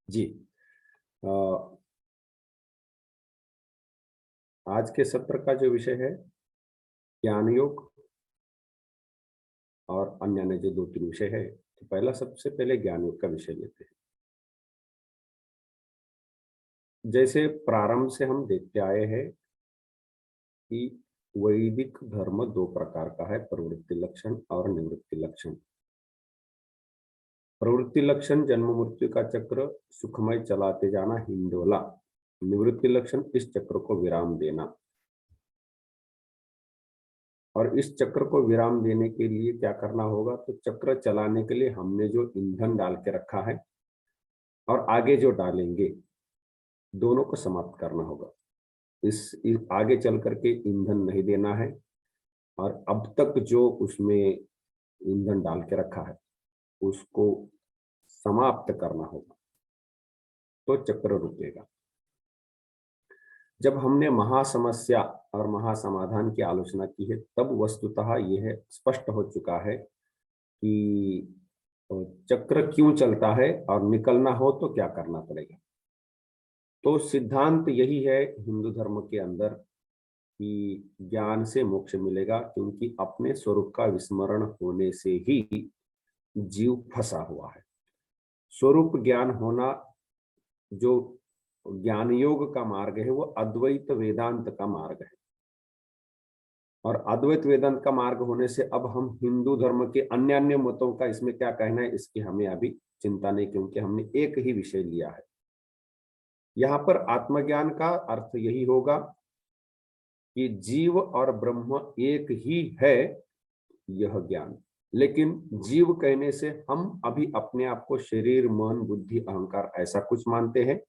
जी। अ, आज के सत्र का जो विषय है ज्ञान योग और अन्य जो 2-3 विषय है, तो पहला सबसे पहले ज्ञान योग का विषय लेते हैं। जैसे प्रारंभ से हम देखते आए हैं कि वैदिक धर्म 2 प्रकार का है, प्रवृत्ति लक्षण और निवृत्ति लक्षण। प्रवृत्ति लक्षण जन्म मृत्यु का चक्र सुखमय चलाते जाना हिंडोला, निवृत्ति लक्षण इस चक्र को विराम देना। और इस चक्र को विराम देने के लिए क्या करना होगा, तो चक्र चलाने के लिए हमने जो ईंधन डाल के रखा है और आगे जो डालेंगे, दोनों को समाप्त करना होगा। इस आगे चल करके ईंधन नहीं देना है और अब तक जो उसमें ईंधन डाल के रखा है उसको समाप्त करना होगा, तो चक्र रुकेगा। जब हमने महासमस्या और महासमाधान की आलोचना की है, तब वस्तुतः यह स्पष्ट हो चुका है कि चक्र क्यों चलता है और निकलना हो तो क्या करना पड़ेगा। तो सिद्धांत यही है हिंदू धर्म के अंदर कि ज्ञान से मोक्ष मिलेगा, क्योंकि अपने स्वरूप का विस्मरण होने से ही जीव फंसा हुआ है। स्वरूप ज्ञान होना, जो ज्ञान योग का मार्ग है, वो अद्वैत वेदांत का मार्ग है। और अद्वैत वेदांत का मार्ग होने से अब हम हिंदू धर्म के अन्य अन्य मतों का इसमें क्या कहना है, इसकी हमें अभी चिंता नहीं, क्योंकि हमने एक ही विषय लिया है। यहाँ पर आत्मज्ञान का अर्थ यही होगा कि जीव और ब्रह्म एक ही है, यह ज्ञान। लेकिन जीव कहने से हम अभी अपने आप को शरीर मन बुद्धि अहंकार ऐसा कुछ मानते हैं,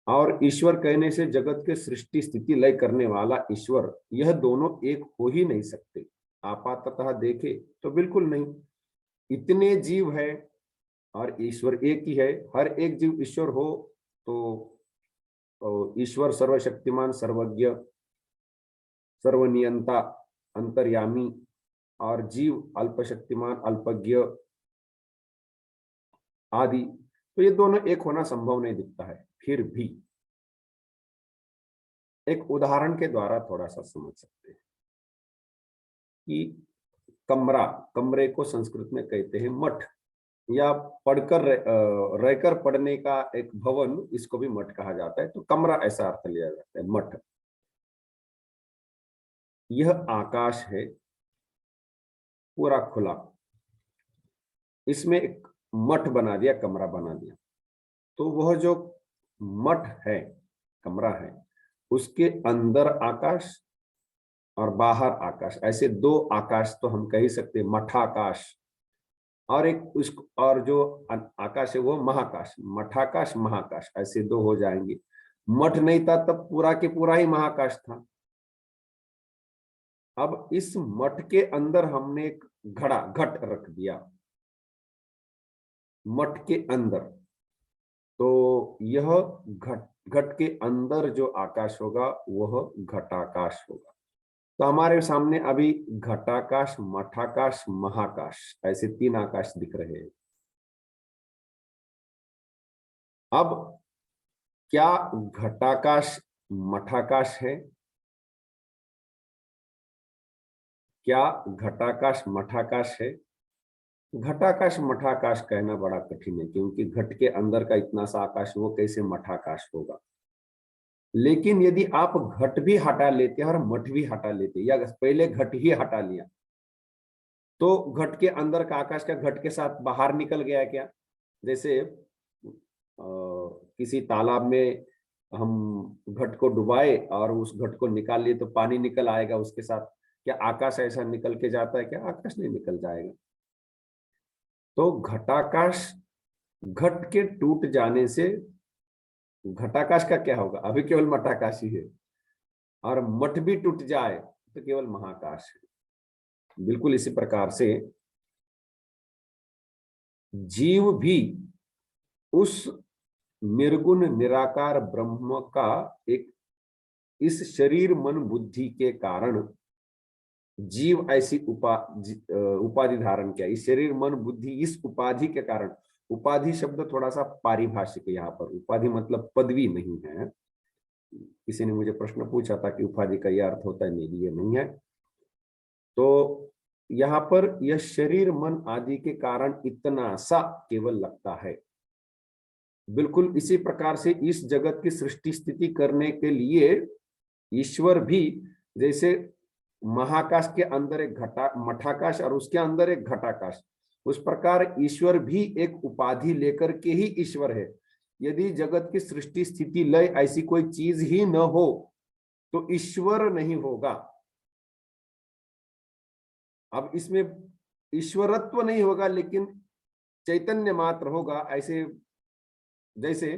और ईश्वर कहने से जगत के सृष्टि स्थिति लय करने वाला ईश्वर, यह दोनों एक हो ही नहीं सकते। आपाततः देखे तो बिल्कुल नहीं। इतने जीव है और ईश्वर एक ही है। हर एक जीव ईश्वर हो तो ईश्वर सर्वशक्तिमान सर्वज्ञ सर्वनियंता अंतर्यामी और जीव अल्पशक्तिमान अल्पज्ञ आदि, तो ये दोनों एक होना संभव नहीं दिखता है। फिर भी एक उदाहरण के द्वारा थोड़ा सा समझ सकते हैं कि कमरा, कमरे को संस्कृत में कहते हैं मठ, या पढ़कर रहकर पढ़ने का एक भवन, इसको भी मठ कहा जाता है। तो कमरा ऐसा अर्थ लिया जाता है, मठ। यह आकाश है पूरा खुला, इसमें एक मठ बना दिया, कमरा बना दिया। तो वह जो मठ है, कमरा है, उसके अंदर आकाश और बाहर आकाश, ऐसे 2 आकाश तो हम कह ही सकते हैं, मठाकाश। और एक उस और जो आकाश है वो महाकाश, मठाकाश महाकाश, ऐसे 2 हो जाएंगे। मठ नहीं था तब पूरा के पूरा ही महाकाश था। अब इस मठ के अंदर हमने एक घड़ा घट रख दिया, मठ के अंदर। तो यह घट घट के अंदर जो आकाश होगा वह घटाकाश होगा। तो हमारे सामने अभी घटाकाश मठाकाश महाकाश ऐसे 3 आकाश दिख रहे हैं। अब क्या घटाकाश मठाकाश है? क्या घटाकाश मठाकाश है? घटाकाश मठाकाश कहना बड़ा कठिन है, क्योंकि घट के अंदर का इतना सा आकाश वो कैसे मठाकाश होगा। लेकिन यदि आप घट भी हटा लेते हैं और मठ भी हटा लेते, या पहले घट ही हटा लिया, तो घट के अंदर का आकाश का घट के साथ बाहर निकल गया क्या? जैसे किसी तालाब में हम घट को डुबाए और उस घट को निकाल लिए तो पानी निकल आएगा उसके साथ। क्या आकाश ऐसा निकल के जाता है क्या? आकाश नहीं निकल जाएगा। तो घटाकाश, घट के टूट जाने से घटाकाश का क्या होगा? अभी केवल मठाकाश ही है। और मठ भी टूट जाए तो केवल महाकाश है। बिल्कुल इसी प्रकार से जीव भी उस निर्गुण निराकार ब्रह्म का एक, इस शरीर मन बुद्धि के कारण जीव ऐसी उपाधि धारण किया। इस शरीर मन बुद्धि इस उपाधि के कारण उपाधि शब्द थोड़ा सा पारिभाषिक है यहाँ पर, उपाधि मतलब पदवी नहीं है। किसी ने मुझे प्रश्न पूछा था कि उपाधि का यह अर्थ होता है, नहीं ये नहीं है। तो यहाँ पर यह शरीर मन आदि के कारण इतना सा केवल लगता है। बिल्कुल इसी प्रकार से इस जगत की सृष्टि स्थिति करने के लिए ईश्वर भी, जैसे महाकाश के अंदर एक घटा मठाकाश और उसके अंदर एक घटाकाश, उस प्रकार ईश्वर भी एक उपाधि लेकर के ही ईश्वर है। यदि जगत की सृष्टि स्थिति लय ऐसी कोई चीज ही न हो तो ईश्वर नहीं होगा। अब इसमें ईश्वरत्व नहीं होगा लेकिन चैतन्य मात्र होगा। ऐसे जैसे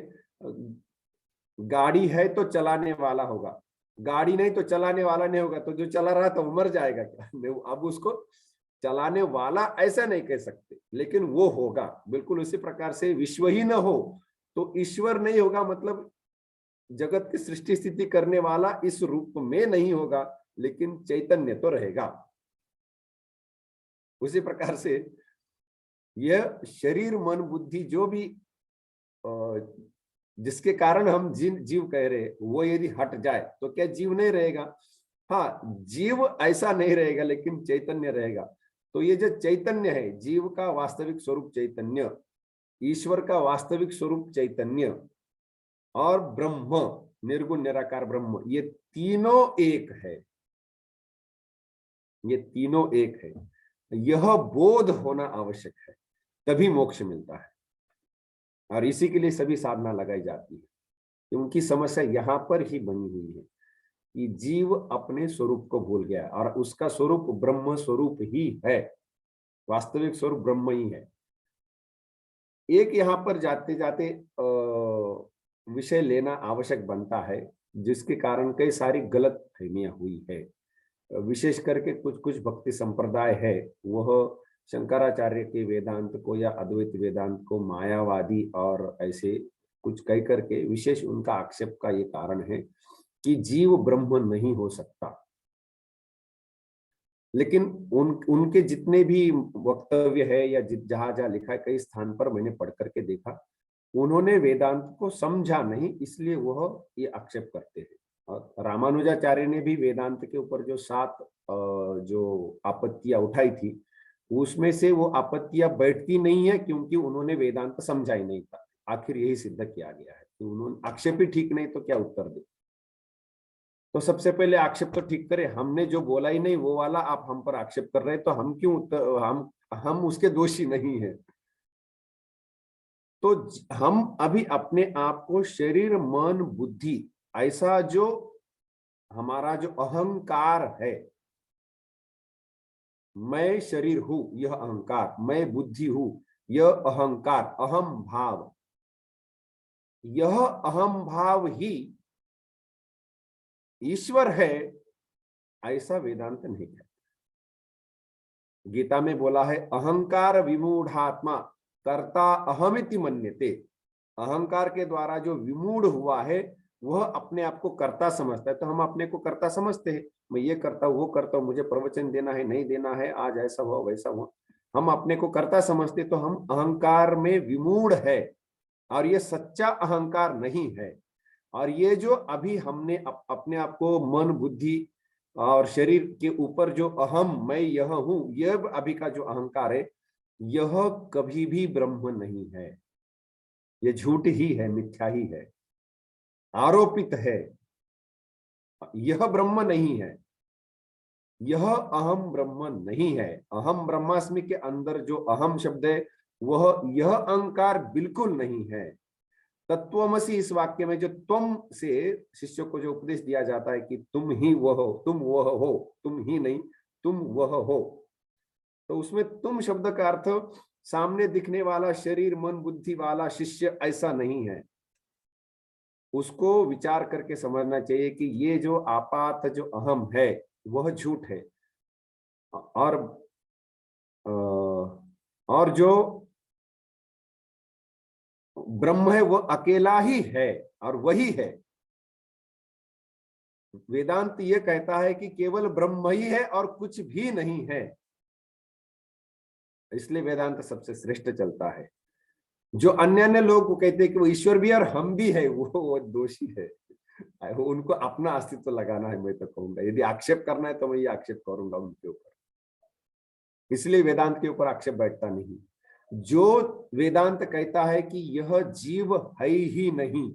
गाड़ी है तो चलाने वाला होगा, गाड़ी नहीं तो चलाने वाला नहीं होगा, तो जो चला रहा तो मर जाएगा क्या? अब उसको चलाने वाला ऐसा नहीं कह सकते, लेकिन वो होगा। बिल्कुल उसी प्रकार से विश्व ही न हो तो ईश्वर नहीं होगा, मतलब जगत की सृष्टि स्थिति करने वाला इस रूप में नहीं होगा, लेकिन चैतन्य तो रहेगा। उसी प्रकार से यह शरीर मन बुद्धि जो भी जिसके कारण हम जीव कह रहे, वो यदि हट जाए तो क्या जीव नहीं रहेगा? हाँ, जीव ऐसा नहीं रहेगा लेकिन चैतन्य रहेगा। तो ये जो चैतन्य है, जीव का वास्तविक स्वरूप चैतन्य, ईश्वर का वास्तविक स्वरूप चैतन्य और ब्रह्म निर्गुण निराकार ब्रह्म, ये तीनों एक है। ये तीनों एक है। यह बोध होना आवश्यक है, तभी मोक्ष मिलता है। और इसी के लिए सभी साधना लगाई जाती है। उनकी समस्या यहाँ पर ही बनी हुई है कि जीव अपने स्वरूप को भूल गया और उसका स्वरूप ब्रह्म स्वरूप ही है, वास्तविक स्वरूप ब्रह्म ही है। एक यहाँ पर जाते जाते विषय लेना आवश्यक बनता है, जिसके कारण कई सारी गलत फहमियां हुई है। विशेष करके कुछ कुछ भक्ति संप्रदाय है, वह शंकराचार्य के वेदांत को या अद्वैत वेदांत को मायावादी और ऐसे कुछ कह करके विशेष उनका आक्षेप का ये कारण है कि जीव ब्रह्म नहीं हो सकता। लेकिन उनके जितने भी वक्तव्य है या जहां जहां लिखा है, कई स्थान पर मैंने पढ़ करके देखा, उन्होंने वेदांत को समझा नहीं, इसलिए वह ये आक्षेप करते हैं। और रामानुजाचार्य ने भी वेदांत के ऊपर जो 7 जो आपत्तियां उठाई थी, उसमें से वो आपत्तियां बैठती नहीं है क्योंकि उन्होंने वेदांत समझा ही नहीं था। आखिर यही सिद्ध किया गया है कि उन्होंने आक्षेप ही ठीक नहीं तो क्या उत्तर दे। तो सबसे पहले आक्षेप तो ठीक करें, हमने जो बोला ही नहीं वो वाला आप हम पर आक्षेप कर रहे हैं, तो हम क्यों हम उसके दोषी नहीं है। तो हम अभी अपने आप को शरीर मन बुद्धि, ऐसा जो हमारा जो अहंकार है, मैं शरीर हूं यह अहंकार, मैं बुद्धि हूं यह अहंकार, अहम भाव, यह अहम भाव ही ईश्वर है, ऐसा वेदांत नहीं कहता। गीता में बोला है अहंकार विमूढ़ात्मा कर्ता अहमिति मन्यते। अहंकार के द्वारा जो विमूढ़ हुआ है वह अपने आप को कर्ता समझता है। तो हम अपने को कर्ता समझते हैं, मैं ये करता हूँ वो करता हूँ, मुझे प्रवचन देना है नहीं देना है, आज ऐसा हुआ वैसा हुआ, हम अपने को कर्ता समझते, तो हम अहंकार में विमूढ़ है और ये सच्चा अहंकार नहीं है। और ये जो अभी हमने अपने आप को मन बुद्धि और शरीर के ऊपर जो अहम मैं यह हूं, यह अभी का जो अहंकार है, यह कभी भी ब्रह्म नहीं है, ये झूठ ही है, मिथ्या ही है, आरोपित है, यह ब्रह्म नहीं है, यह अहम ब्रह्म नहीं है। अहम ब्रह्मास्मि के अंदर जो अहम शब्द है वह यह अहंकार बिल्कुल नहीं है। तत्वमसि इस वाक्य में जो त्वम से शिष्य को जो उपदेश दिया जाता है कि तुम ही वह हो, तुम वह हो, तुम ही नहीं तुम वह हो, तो उसमें तुम शब्द का अर्थ सामने दिखने वाला शरीर मन बुद्धि वाला शिष्य ऐसा नहीं है। उसको विचार करके समझना चाहिए कि ये जो आपात जो अहम है वह झूठ है, और और जो ब्रह्म है वह अकेला ही है और वही है। वेदांत ये कहता है कि केवल ब्रह्म ही है और कुछ भी नहीं है, इसलिए वेदांत सबसे श्रेष्ठ चलता है। जो अन्य अन्य लोग को कहते हैं कि वो ईश्वर भी है और हम भी है, वो दोषी है। उनको अपना अस्तित्व लगाना है, मैं तो कहूंगा। यदि आक्षेप करना है तो मैं ये आक्षेप करूंगा उनके ऊपर, इसलिए वेदांत के ऊपर आक्षेप बैठता नहीं। जो वेदांत कहता है कि यह जीव है ही नहीं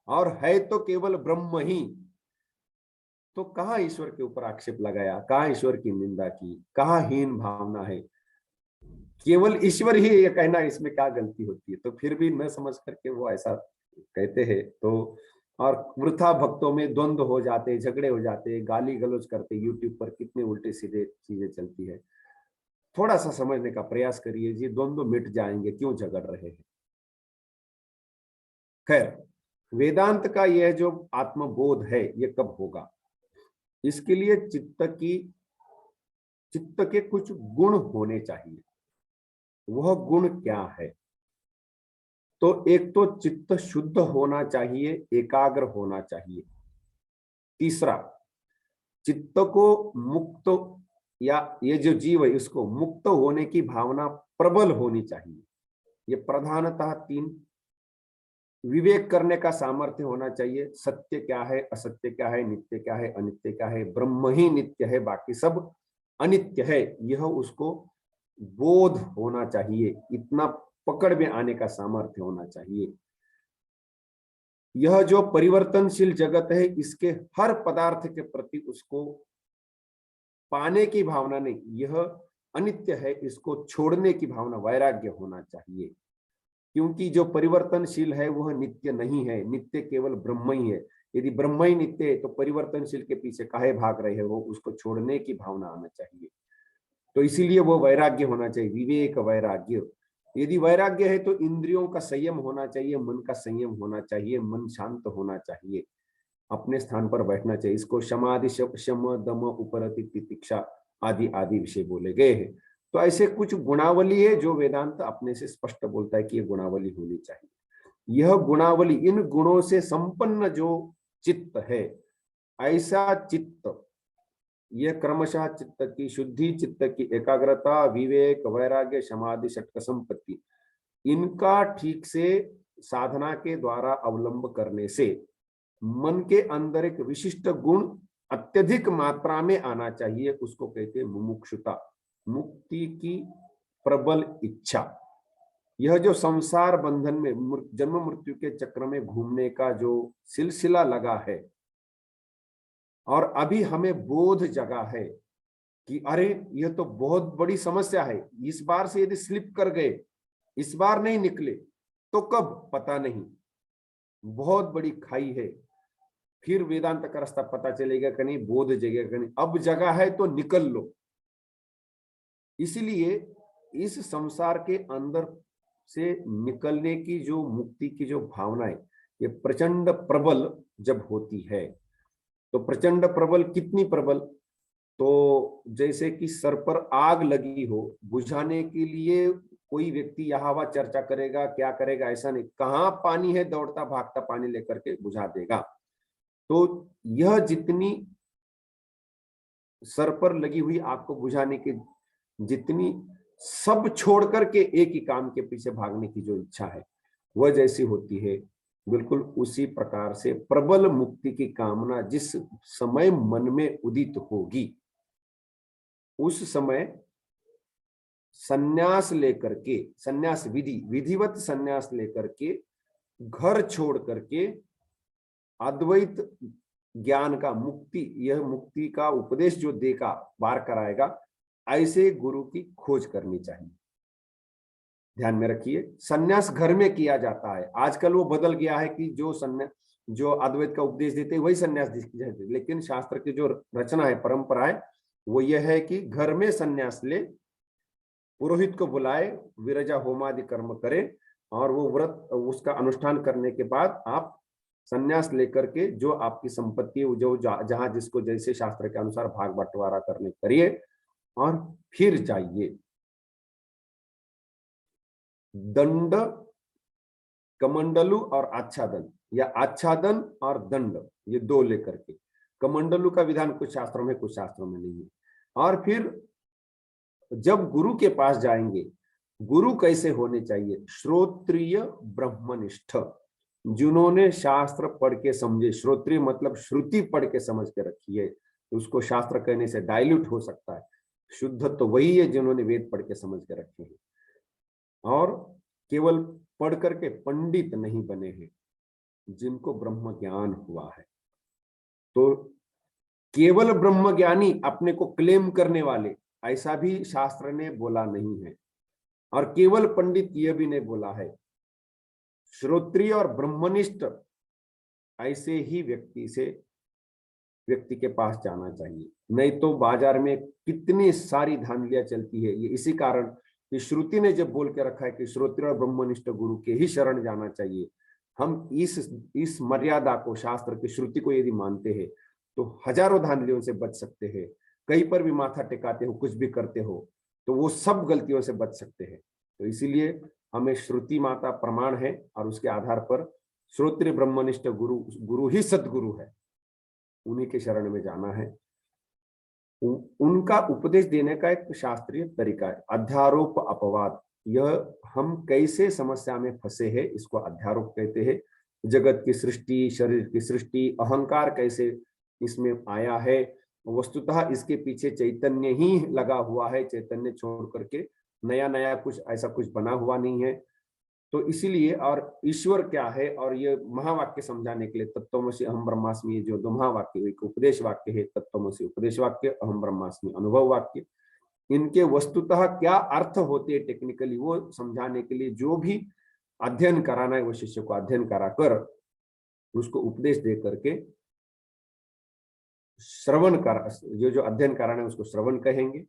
और है तो केवल ब्रह्म ही, तो कहाँ ईश्वर के ऊपर आक्षेप लगाया, कहाँ ईश्वर की निंदा की, कहाँ हीन भावना है। केवल ईश्वर ही ये कहना, इसमें क्या गलती होती है। तो फिर भी न समझ करके वो ऐसा कहते हैं, तो और वृथा भक्तों में द्वंद्व हो जाते, झगड़े हो जाते, गाली गलौज करते। यूट्यूब पर कितने उल्टे सीधे चीजें चलती है। थोड़ा सा समझने का प्रयास करिए, ये द्वंद्व मिट जाएंगे, क्यों झगड़ रहे हैं। खैर, वेदांत का यह जो आत्मबोध है ये कब होगा, इसके लिए चित्त के कुछ गुण होने चाहिए। वह गुण क्या है? तो एक तो चित्त शुद्ध होना चाहिए, एकाग्र होना चाहिए। तीसरा, चित्त को मुक्त, या ये जो जीव है इसको मुक्त होने की भावना प्रबल होनी चाहिए। ये प्रधानतः तीन। विवेक करने का सामर्थ्य होना चाहिए। सत्य क्या है, असत्य क्या है, नित्य क्या है, अनित्य क्या है। ब्रह्म ही नित्य है, बाकी सब अनित्य है, यह उसको बोध होना चाहिए। इतना पकड़ में आने का सामर्थ्य होना चाहिए। यह जो परिवर्तनशील जगत है, इसके हर पदार्थ के प्रति उसको पाने की भावना नहीं, यह अनित्य है, इसको छोड़ने की भावना, वैराग्य होना चाहिए। क्योंकि जो परिवर्तनशील है वह नित्य नहीं है, नित्य केवल ब्रह्म ही है। यदि ब्रह्म ही नित्य है तो परिवर्तनशील के पीछे काहे भाग रहे हो, उसको छोड़ने की भावना आना चाहिए। तो इसीलिए वो वैराग्य होना चाहिए, विवेक वैराग्य। यदि वैराग्य है तो इंद्रियों का संयम होना चाहिए, मन का संयम होना चाहिए, मन शांत होना चाहिए, अपने स्थान पर बैठना चाहिए। इसको समाधि, शम दम उपरति तितिक्षा आदि आदि विषय बोले गए हैं। तो ऐसे कुछ गुणावली है जो वेदांत अपने से स्पष्ट बोलता है कि ये गुणावली होनी चाहिए। यह गुणावली, इन गुणों से संपन्न जो चित्त है, ऐसा चित्त, यह क्रमशः चित्त की शुद्धि, चित्त की एकाग्रता, विवेक, वैराग्य, समाधि, षटक संपत्ति, इनका ठीक से साधना के द्वारा अवलंब करने से मन के अंदर एक विशिष्ट गुण अत्यधिक मात्रा में आना चाहिए। उसको कहते हैं मुमुक्षुता, मुक्ति की प्रबल इच्छा। यह जो संसार बंधन में, जन्म मृत्यु के चक्र में घूमने का जो सिलसिला लगा है, और अभी हमें बोध जगा है कि अरे यह तो बहुत बड़ी समस्या है, इस बार से यदि स्लिप कर गए, इस बार नहीं निकले तो कब पता नहीं, बहुत बड़ी खाई है। फिर वेदांत का रास्ता पता चलेगा कि नहीं, बोध जगेगा कि नहीं, अब जगह है तो निकल लो। इसलिए इस संसार के अंदर से निकलने की जो मुक्ति की जो भावना है, ये प्रचंड प्रबल जब होती है, तो प्रचंड प्रबल, कितनी प्रबल, तो जैसे कि सर पर आग लगी हो, बुझाने के लिए कोई व्यक्ति यहाँ वहां चर्चा करेगा, क्या करेगा, ऐसा नहीं, कहाँ पानी है दौड़ता भागता पानी लेकर के बुझा देगा। तो यह जितनी सर पर लगी हुई आग को बुझाने की, जितनी सब छोड़ करके एक ही काम के पीछे भागने की जो इच्छा है, वह जैसी होती है, बिल्कुल उसी प्रकार से प्रबल मुक्ति की कामना जिस समय मन में उदित होगी, उस समय सन्यास लेकर के, सन्यास विधि, विधिवत सन्यास लेकर के, घर छोड़ करके अद्वैत ज्ञान का, मुक्ति, यह मुक्ति का उपदेश जो देगा, बार कराएगा, ऐसे गुरु की खोज करनी चाहिए। ध्यान में रखिए, सन्यास घर में किया जाता है। आजकल वो बदल गया है कि जो सन्यास, जो अद्वैत का उपदेश देते हैं वही सन्यास देते, लेकिन शास्त्र की जो रचना है, परंपरा है, वो यह है कि घर में सन्यास ले, पुरोहित को बुलाए, विरजा होमादि कर्म करे, और वो व्रत, उसका अनुष्ठान करने के बाद आप सन्यास लेकर के जो आपकी संपत्ति, जो जहां जिसको जैसे शास्त्र के अनुसार भाग बंटवारा करने करिए, और फिर जाइए। दंड, कमंडलु और आच्छादन, या आच्छादन और दंड, ये दो लेकर के। कमंडलु का विधान कुछ शास्त्रों में, कुछ शास्त्रों में नहीं है। और फिर जब गुरु के पास जाएंगे, गुरु कैसे होने चाहिए? श्रोत्रिय ब्रह्मनिष्ठ, जिन्होंने शास्त्र पढ़ के समझे। श्रोत्रिय मतलब श्रुति पढ़ के समझ के रखी है, उसको शास्त्र कहने से डाइल्यूट हो सकता है। शुद्ध तो वही है जिन्होंने वेद पढ़ के समझ के रखे हैं और केवल पढ़ करके पंडित नहीं बने हैं, जिनको ब्रह्म ज्ञान हुआ है। तो केवल ब्रह्म ज्ञानी अपने को क्लेम करने वाले, ऐसा भी शास्त्र ने बोला नहीं है, और केवल पंडित यह भी नहीं बोला है। श्रोत्रिय और ब्रह्मनिष्ठ ऐसे ही व्यक्ति के पास जाना चाहिए। नहीं तो बाजार में कितनी सारी धांधलियां चलती है। ये इसी कारण कि श्रुति ने जब बोल के रखा है कि श्रोत्रिय और ब्रह्मनिष्ठ गुरु के ही शरण जाना चाहिए, हम इस मर्यादा को, शास्त्र की श्रुति को यदि मानते हैं तो हजारों धांधलियों से बच सकते हैं। कहीं पर भी माथा टिकाते हो, कुछ भी करते हो, तो वो सब गलतियों से बच सकते हैं। तो इसीलिए हमें श्रुति माता प्रमाण है और उसके आधार पर श्रोत्रिय ब्रह्मनिष्ठ गुरु ही सदगुरु है, उन्हीं के शरण में जाना है। उनका उपदेश देने का एक शास्त्रीय तरीका है, अध्यारोप अपवाद। यह हम कैसे समस्या में फंसे हैं, इसको अध्यारोप कहते हैं। जगत की सृष्टि, शरीर की सृष्टि, अहंकार कैसे इसमें आया है, वस्तुतः इसके पीछे चैतन्य ही लगा हुआ है। चैतन्य छोड़ करके नया नया कुछ ऐसा कुछ बना हुआ नहीं है। तो इसीलिए, और ईश्वर क्या है, और ये महावाक्य समझाने के लिए तत्त्वमसि अहम ब्रह्मास्मि, ये जो दो महावाक्य, एक उपदेश वाक्य है तत्त्वमसि उपदेश वाक्य, अहम ब्रह्मास्मि अनुभव वाक्य, इनके वस्तुतः क्या अर्थ होते हैं टेक्निकली, वो समझाने के लिए जो भी अध्ययन कराना है वो शिष्य को अध्ययन करा कर उसको उपदेश दे करके श्रवण कर, जो अध्ययन कराना है उसको श्रवण कहेंगे।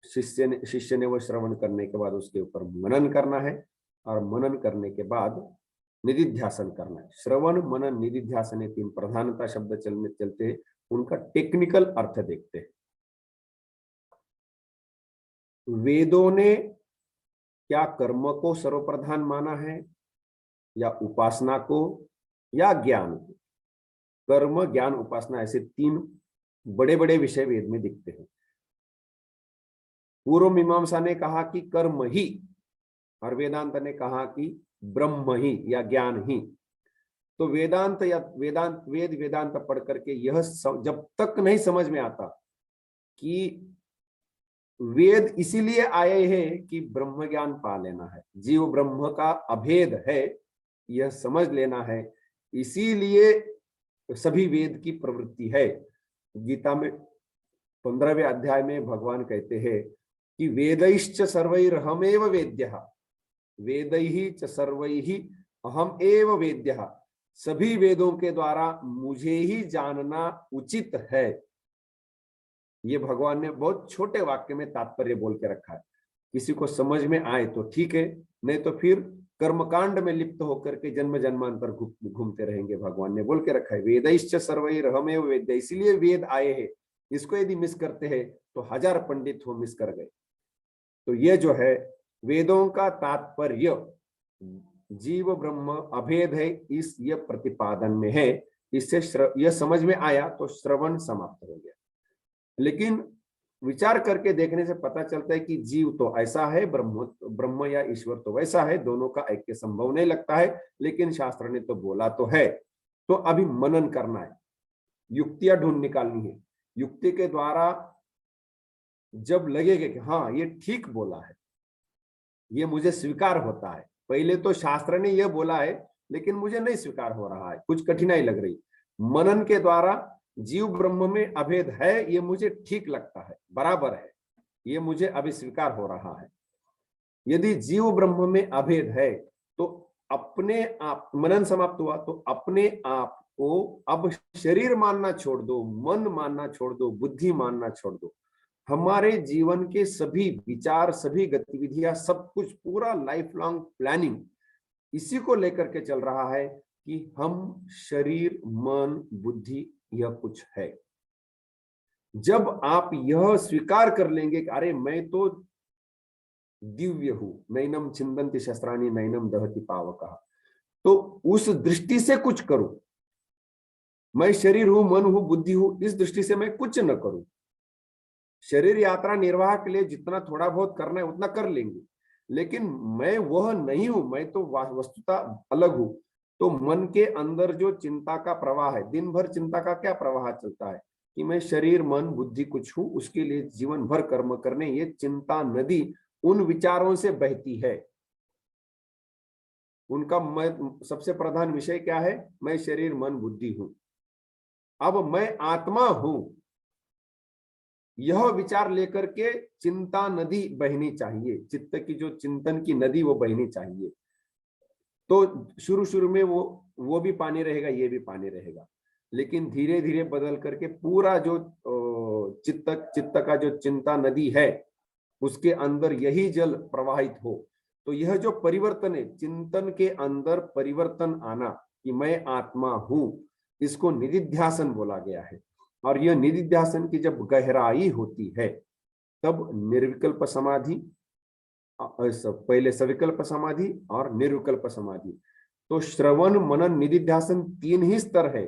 शिष्य ने वो श्रवण करने के बाद उसके ऊपर मनन करना है, और मनन करने के बाद निधिध्यासन करना है। श्रवण, मनन, निधिध्यासन, ये तीन प्रधानता शब्द चलते हैं। उनका टेक्निकल अर्थ देखते हैं। वेदों ने क्या कर्म को सर्वप्रधान माना है, या उपासना को, या ज्ञान को? कर्म, ज्ञान, उपासना, ऐसे तीन बड़े बड़े विषय वेद में दिखते हैं। पूर्व मीमांसा ने कहा कि कर्म ही, और वेदांत ने कहा कि ब्रह्म ही या ज्ञान ही। तो वेदांत या वेदांत पढ़ करके यह जब तक नहीं समझ में आता कि वेद इसीलिए आए हैं कि ब्रह्म ज्ञान पा लेना है, जीव ब्रह्म का अभेद है, यह समझ लेना है, इसीलिए सभी वेद की प्रवृत्ति है। गीता में 15वें अध्याय में भगवान कहते हैं कि वेदैश्च सर्वैरहमेव वेद्यः, वेदैहि च सर्वैहि अहम एव वेद्यः, सभी वेदों के द्वारा मुझे ही जानना उचित है। ये भगवान ने बहुत छोटे वाक्य में तात्पर्य बोल के रखा है। किसी को समझ में आए तो ठीक है, नहीं तो फिर कर्मकांड में लिप्त होकर के जन्म जन्मांतर घूमते रहेंगे। भगवान ने बोल के रखा है वेदैश्च सर्वैरहमेव वेद्यः, इसलिए वेद आए हैं। इसको यदि मिस करते हैं तो 1000 पंडित हो मिस कर गए। तो ये जो है वेदों का तात्पर्य जीव ब्रह्म अभेद है, इस ये प्रतिपादन में है। इससे यह समझ में आया तो श्रवण समाप्त हो गया। लेकिन विचार करके देखने से पता चलता है कि जीव तो ऐसा है, ब्रह्म या ईश्वर तो वैसा है, दोनों का ऐक्य संभव नहीं लगता है। लेकिन शास्त्र ने तो बोला तो है। तो अभी मनन करना है, युक्तियां ढूंढ निकालनी है। युक्ति के द्वारा जब लगेगा कि हाँ ये ठीक बोला है, ये मुझे स्वीकार होता है, पहले तो शास्त्र ने यह बोला है लेकिन मुझे नहीं स्वीकार हो रहा है, कुछ कठिनाई लग रही, मनन के द्वारा जीव ब्रह्म में अभेद है, ये मुझे ठीक लगता है, बराबर है, ये मुझे अभी स्वीकार हो रहा है। यदि जीव ब्रह्म में अभेद है तो अपने आप मनन समाप्त हुआ, तो अपने आप को अब शरीर मानना छोड़ दो, मन मानना छोड़ दो, बुद्धि मानना छोड़ दो। हमारे जीवन के सभी विचार, सभी गतिविधियां, सब कुछ, पूरा लाइफ लॉन्ग प्लानिंग इसी को लेकर के चल रहा है कि हम शरीर, मन, बुद्धि यह कुछ है। जब आप यह स्वीकार कर लेंगे कि अरे मैं तो दिव्य हूं, नैनम छिंदन्ति शस्त्राणि नैनम दहति पावकः, तो उस दृष्टि से कुछ करो। मैं शरीर हूं, मन हूं, बुद्धि हूं, इस दृष्टि से मैं कुछ न करूं। शरीर यात्रा निर्वाह के लिए जितना थोड़ा बहुत करना है उतना कर लेंगे, लेकिन मैं वह नहीं हूं, मैं तो वस्तुतः अलग हूं। तो मन के अंदर जो चिंता का प्रवाह है, दिन भर चिंता का क्या प्रवाह चलता है कि मैं शरीर मन बुद्धि कुछ हूं, उसके लिए जीवन भर कर्म करने, ये चिंता नदी उन विचारों से बहती है। उनका मैं सबसे प्रधान विषय क्या है? मैं शरीर मन बुद्धि हूं। अब मैं आत्मा हूं, यह विचार लेकर के चिंता नदी बहनी चाहिए, चित्त की जो चिंतन की नदी वो बहनी चाहिए। तो शुरू शुरू में वो भी पानी रहेगा, ये भी पानी रहेगा, लेकिन धीरे धीरे बदल करके पूरा जो चित्त चित्त का जो चिंता नदी है उसके अंदर यही जल प्रवाहित हो, तो यह जो परिवर्तन है, चिंतन के अंदर परिवर्तन आना कि मैं आत्मा हूं, इसको निधिध्यासन बोला गया है। और यह निधिध्यासन की जब गहराई होती है तब निर्विकल्प समाधि, पहले सविकल्प समाधि और निर्विकल्प समाधि। तो श्रवण मनन निधिध्यासन तीन ही स्तर है।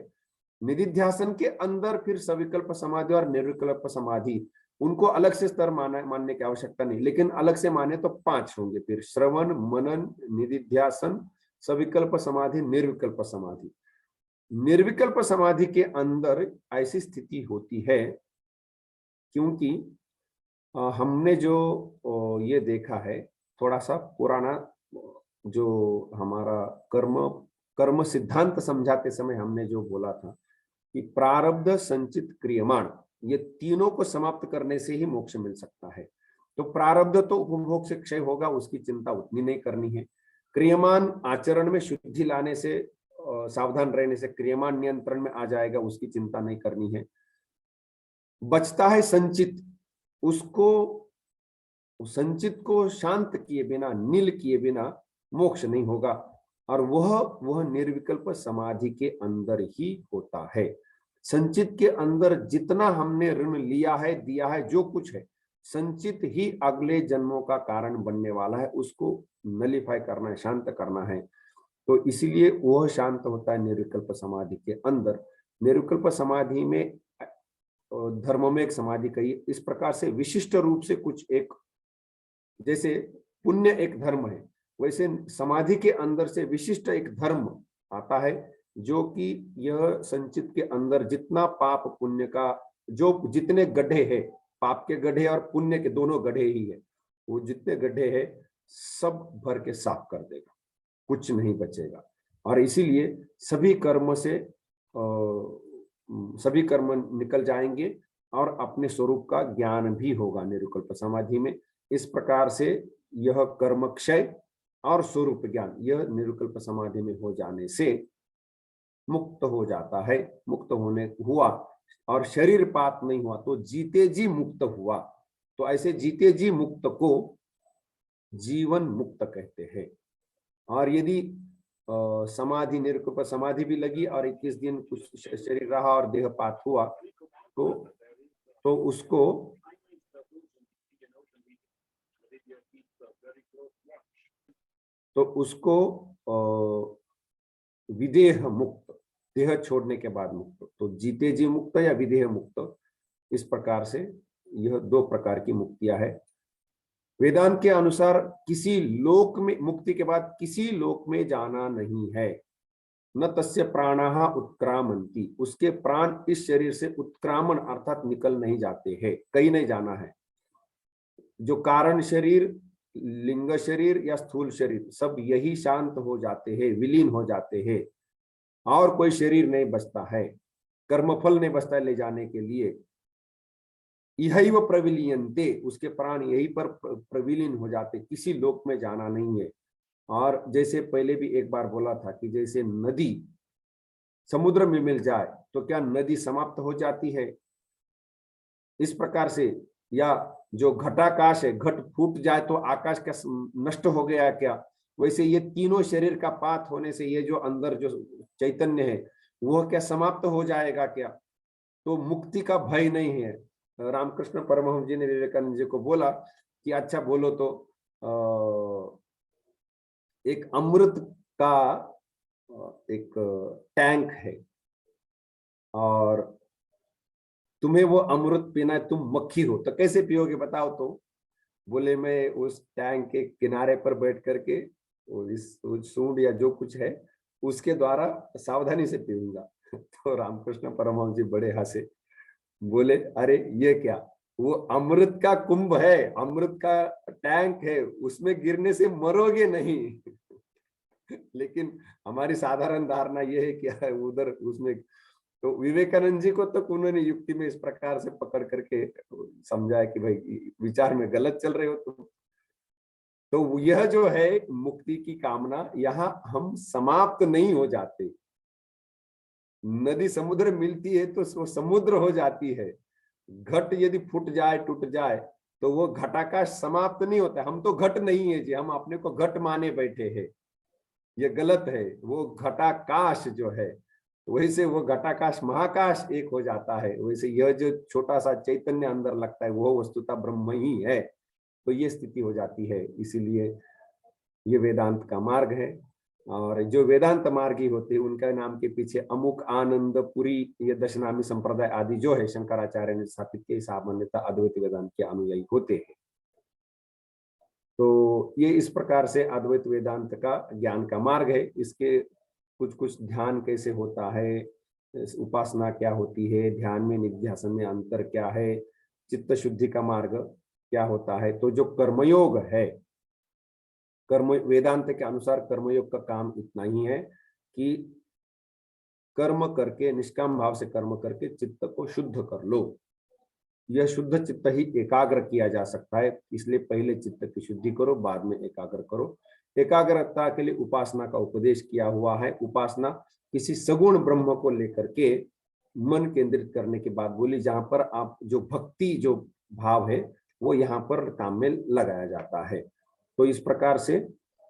निधिध्यासन के अंदर फिर सविकल्प समाधि और निर्विकल्प समाधि, उनको अलग से स्तर मानने की आवश्यकता नहीं, लेकिन अलग से माने तो 5 होंगे फिर: श्रवण मनन निधिध्यासन सविकल्प समाधि निर्विकल्प समाधि। निर्विकल्प समाधि के अंदर ऐसी स्थिति होती है क्योंकि हमने जो ये देखा है, थोड़ा सा पुराना जो हमारा कर्म कर्म सिद्धांत समझाते समय हमने जो बोला था कि प्रारब्ध संचित क्रियमाण, ये तीनों को समाप्त करने से ही मोक्ष मिल सकता है। तो प्रारब्ध तो उपभोग से क्षय होगा, उसकी चिंता उतनी नहीं करनी है। क्रियमान आचरण में शुद्धि लाने से, सावधान रहने से क्रियमान नियंत्रण में आ जाएगा, उसकी चिंता नहीं करनी है। बचता है संचित, उसको संचित को शांत किए बिना, नील किए बिना मोक्ष नहीं होगा, और वह निर्विकल्प समाधि के अंदर ही होता है। संचित के अंदर जितना हमने ऋण लिया है, दिया है, जो कुछ है, संचित ही अगले जन्मों का कारण बनने वाला है, उसको नलिफाई करना है, शांत करना है। तो इसीलिए वह शांत होता है निर्विकल्प समाधि के अंदर। निर्विकल्प समाधि में धर्मों में एक समाधि कही, इस प्रकार से विशिष्ट रूप से कुछ एक, जैसे पुण्य एक धर्म है, वैसे समाधि के अंदर से विशिष्ट एक धर्म आता है, जो कि यह संचित के अंदर जितना पाप पुण्य का, जो जितने गड्ढे हैं, पाप के गड्ढे और पुण्य के दोनों गड्ढे ही है, वो जितने गड्ढे हैं सब भर के साफ कर देगा, कुछ नहीं बचेगा। और इसीलिए सभी कर्म से सभी कर्म निकल जाएंगे और अपने स्वरूप का ज्ञान भी होगा निर्विकल्प समाधि में। इस प्रकार से यह कर्म क्षय और स्वरूप ज्ञान, यह निर्विकल्प समाधि में हो जाने से मुक्त हो जाता है। मुक्त होने हुआ और शरीर पात नहीं हुआ तो जीते जी मुक्त हुआ। तो ऐसे जीते जी मुक्त को जीवन मुक्त कहते हैं। और यदि समाधि निर्विकल्प समाधि भी लगी और 21 दिन कुछ शरीर रहा और देहपात हुआ, तो उसको विदेह मुक्त, देह छोड़ने के बाद मुक्त, तो जीते जी मुक्त या विदेह मुक्त, इस प्रकार से यह 2 प्रकार की मुक्तियां है। वेदांत के अनुसार किसी लोक में, मुक्ति के बाद किसी लोक में जाना नहीं है। न तस्य प्राणाः उत्क्रामन्ति, उसके प्राण इस शरीर से उत्क्रामण अर्थात निकल नहीं जाते हैं, कहीं नहीं जाना है। जो कारण शरीर, लिंग शरीर या स्थूल शरीर, सब यही शांत हो जाते हैं, विलीन हो जाते हैं, और कोई शरीर नहीं बचता है, कर्मफल नहीं बचता है ले जाने के लिए। यही वो प्रविलीयन्ते, उसके प्राण यही पर प्रविलीन हो जाते, किसी लोक में जाना नहीं है। और जैसे पहले भी एक बार बोला था कि जैसे नदी समुद्र में मिल जाए तो क्या नदी समाप्त हो जाती है, इस प्रकार से, या जो घटाकाश है, घट फूट जाए तो आकाश क्या नष्ट हो गया क्या, वैसे ये तीनों शरीर का पात होने से ये जो अंदर जो चैतन्य है वह क्या समाप्त हो जाएगा क्या? तो मुक्ति का भय नहीं है। रामकृष्ण परमहंस जी ने विवेकानंद जी को बोला कि अच्छा बोलो तो एक अमृत का एक टैंक है और तुम्हें वो अमृत पीना है, तुम मक्खी हो, तो कैसे पियोगे बताओ? तो बोले मैं उस टैंक के किनारे पर बैठ करके वो सूंड या जो कुछ है उसके द्वारा सावधानी से पीऊंगा। तो रामकृष्ण परमहंस जी बड़े हंसे, बोले अरे ये क्या, वो अमृत का कुंभ है, अमृत का टैंक है, उसमें गिरने से मरोगे नहीं। लेकिन हमारी साधारण धारणा ये है कि उधर उसमें, तो विवेकानंद जी को तो उन्होंने युक्ति में इस प्रकार से पकड़ करके समझाया कि भाई विचार में गलत चल रहे हो तुम। तो यह जो है मुक्ति की कामना, यहाँ हम समाप्त नहीं हो जाते। नदी समुद्र मिलती है तो वो समुद्र हो जाती है। घट यदि फूट जाए टूट जाए तो वो घटाकाश समाप्त नहीं होता। हम तो घट नहीं है जी, हम अपने को घट माने बैठे हैं, ये गलत है। वो घटाकाश जो है, वैसे वो घटाकाश महाकाश एक हो जाता है। वैसे यह जो छोटा सा चैतन्य अंदर लगता है वो वस्तुतः ब्रह्म ही है। तो ये स्थिति हो जाती है, इसीलिए ये वेदांत का मार्ग है। और जो वेदांत मार्गी होते हैं उनका नाम के पीछे अमुक आनंदपुरी, ये दशनामी संप्रदाय आदि जो है शंकराचार्य ने स्थापित किए, सामान्यतः अद्वैत वेदांत के अनुयायी होते हैं। तो ये इस प्रकार से अद्वैत वेदांत का ज्ञान का मार्ग है। इसके कुछ कुछ ध्यान कैसे होता है, उपासना क्या होती है, ध्यान में निध्यासन में अंतर क्या है, चित्त शुद्धि का मार्ग क्या होता है। तो जो कर्मयोग है, कर्म वेदांत के अनुसार कर्मयोग का काम इतना ही है कि कर्म करके, निष्काम भाव से कर्म करके चित्त को शुद्ध कर लो। यह शुद्ध चित्त ही एकाग्र किया जा सकता है, इसलिए पहले चित्त की शुद्धि करो, बाद में एकाग्र करो। एकाग्रता के लिए उपासना का उपदेश किया हुआ है। उपासना किसी सगुण ब्रह्म को लेकर के मन केंद्रित करने की बात बोली, जहां पर आप जो भक्ति जो भाव है वो यहाँ पर काम में लगाया जाता है। तो इस प्रकार से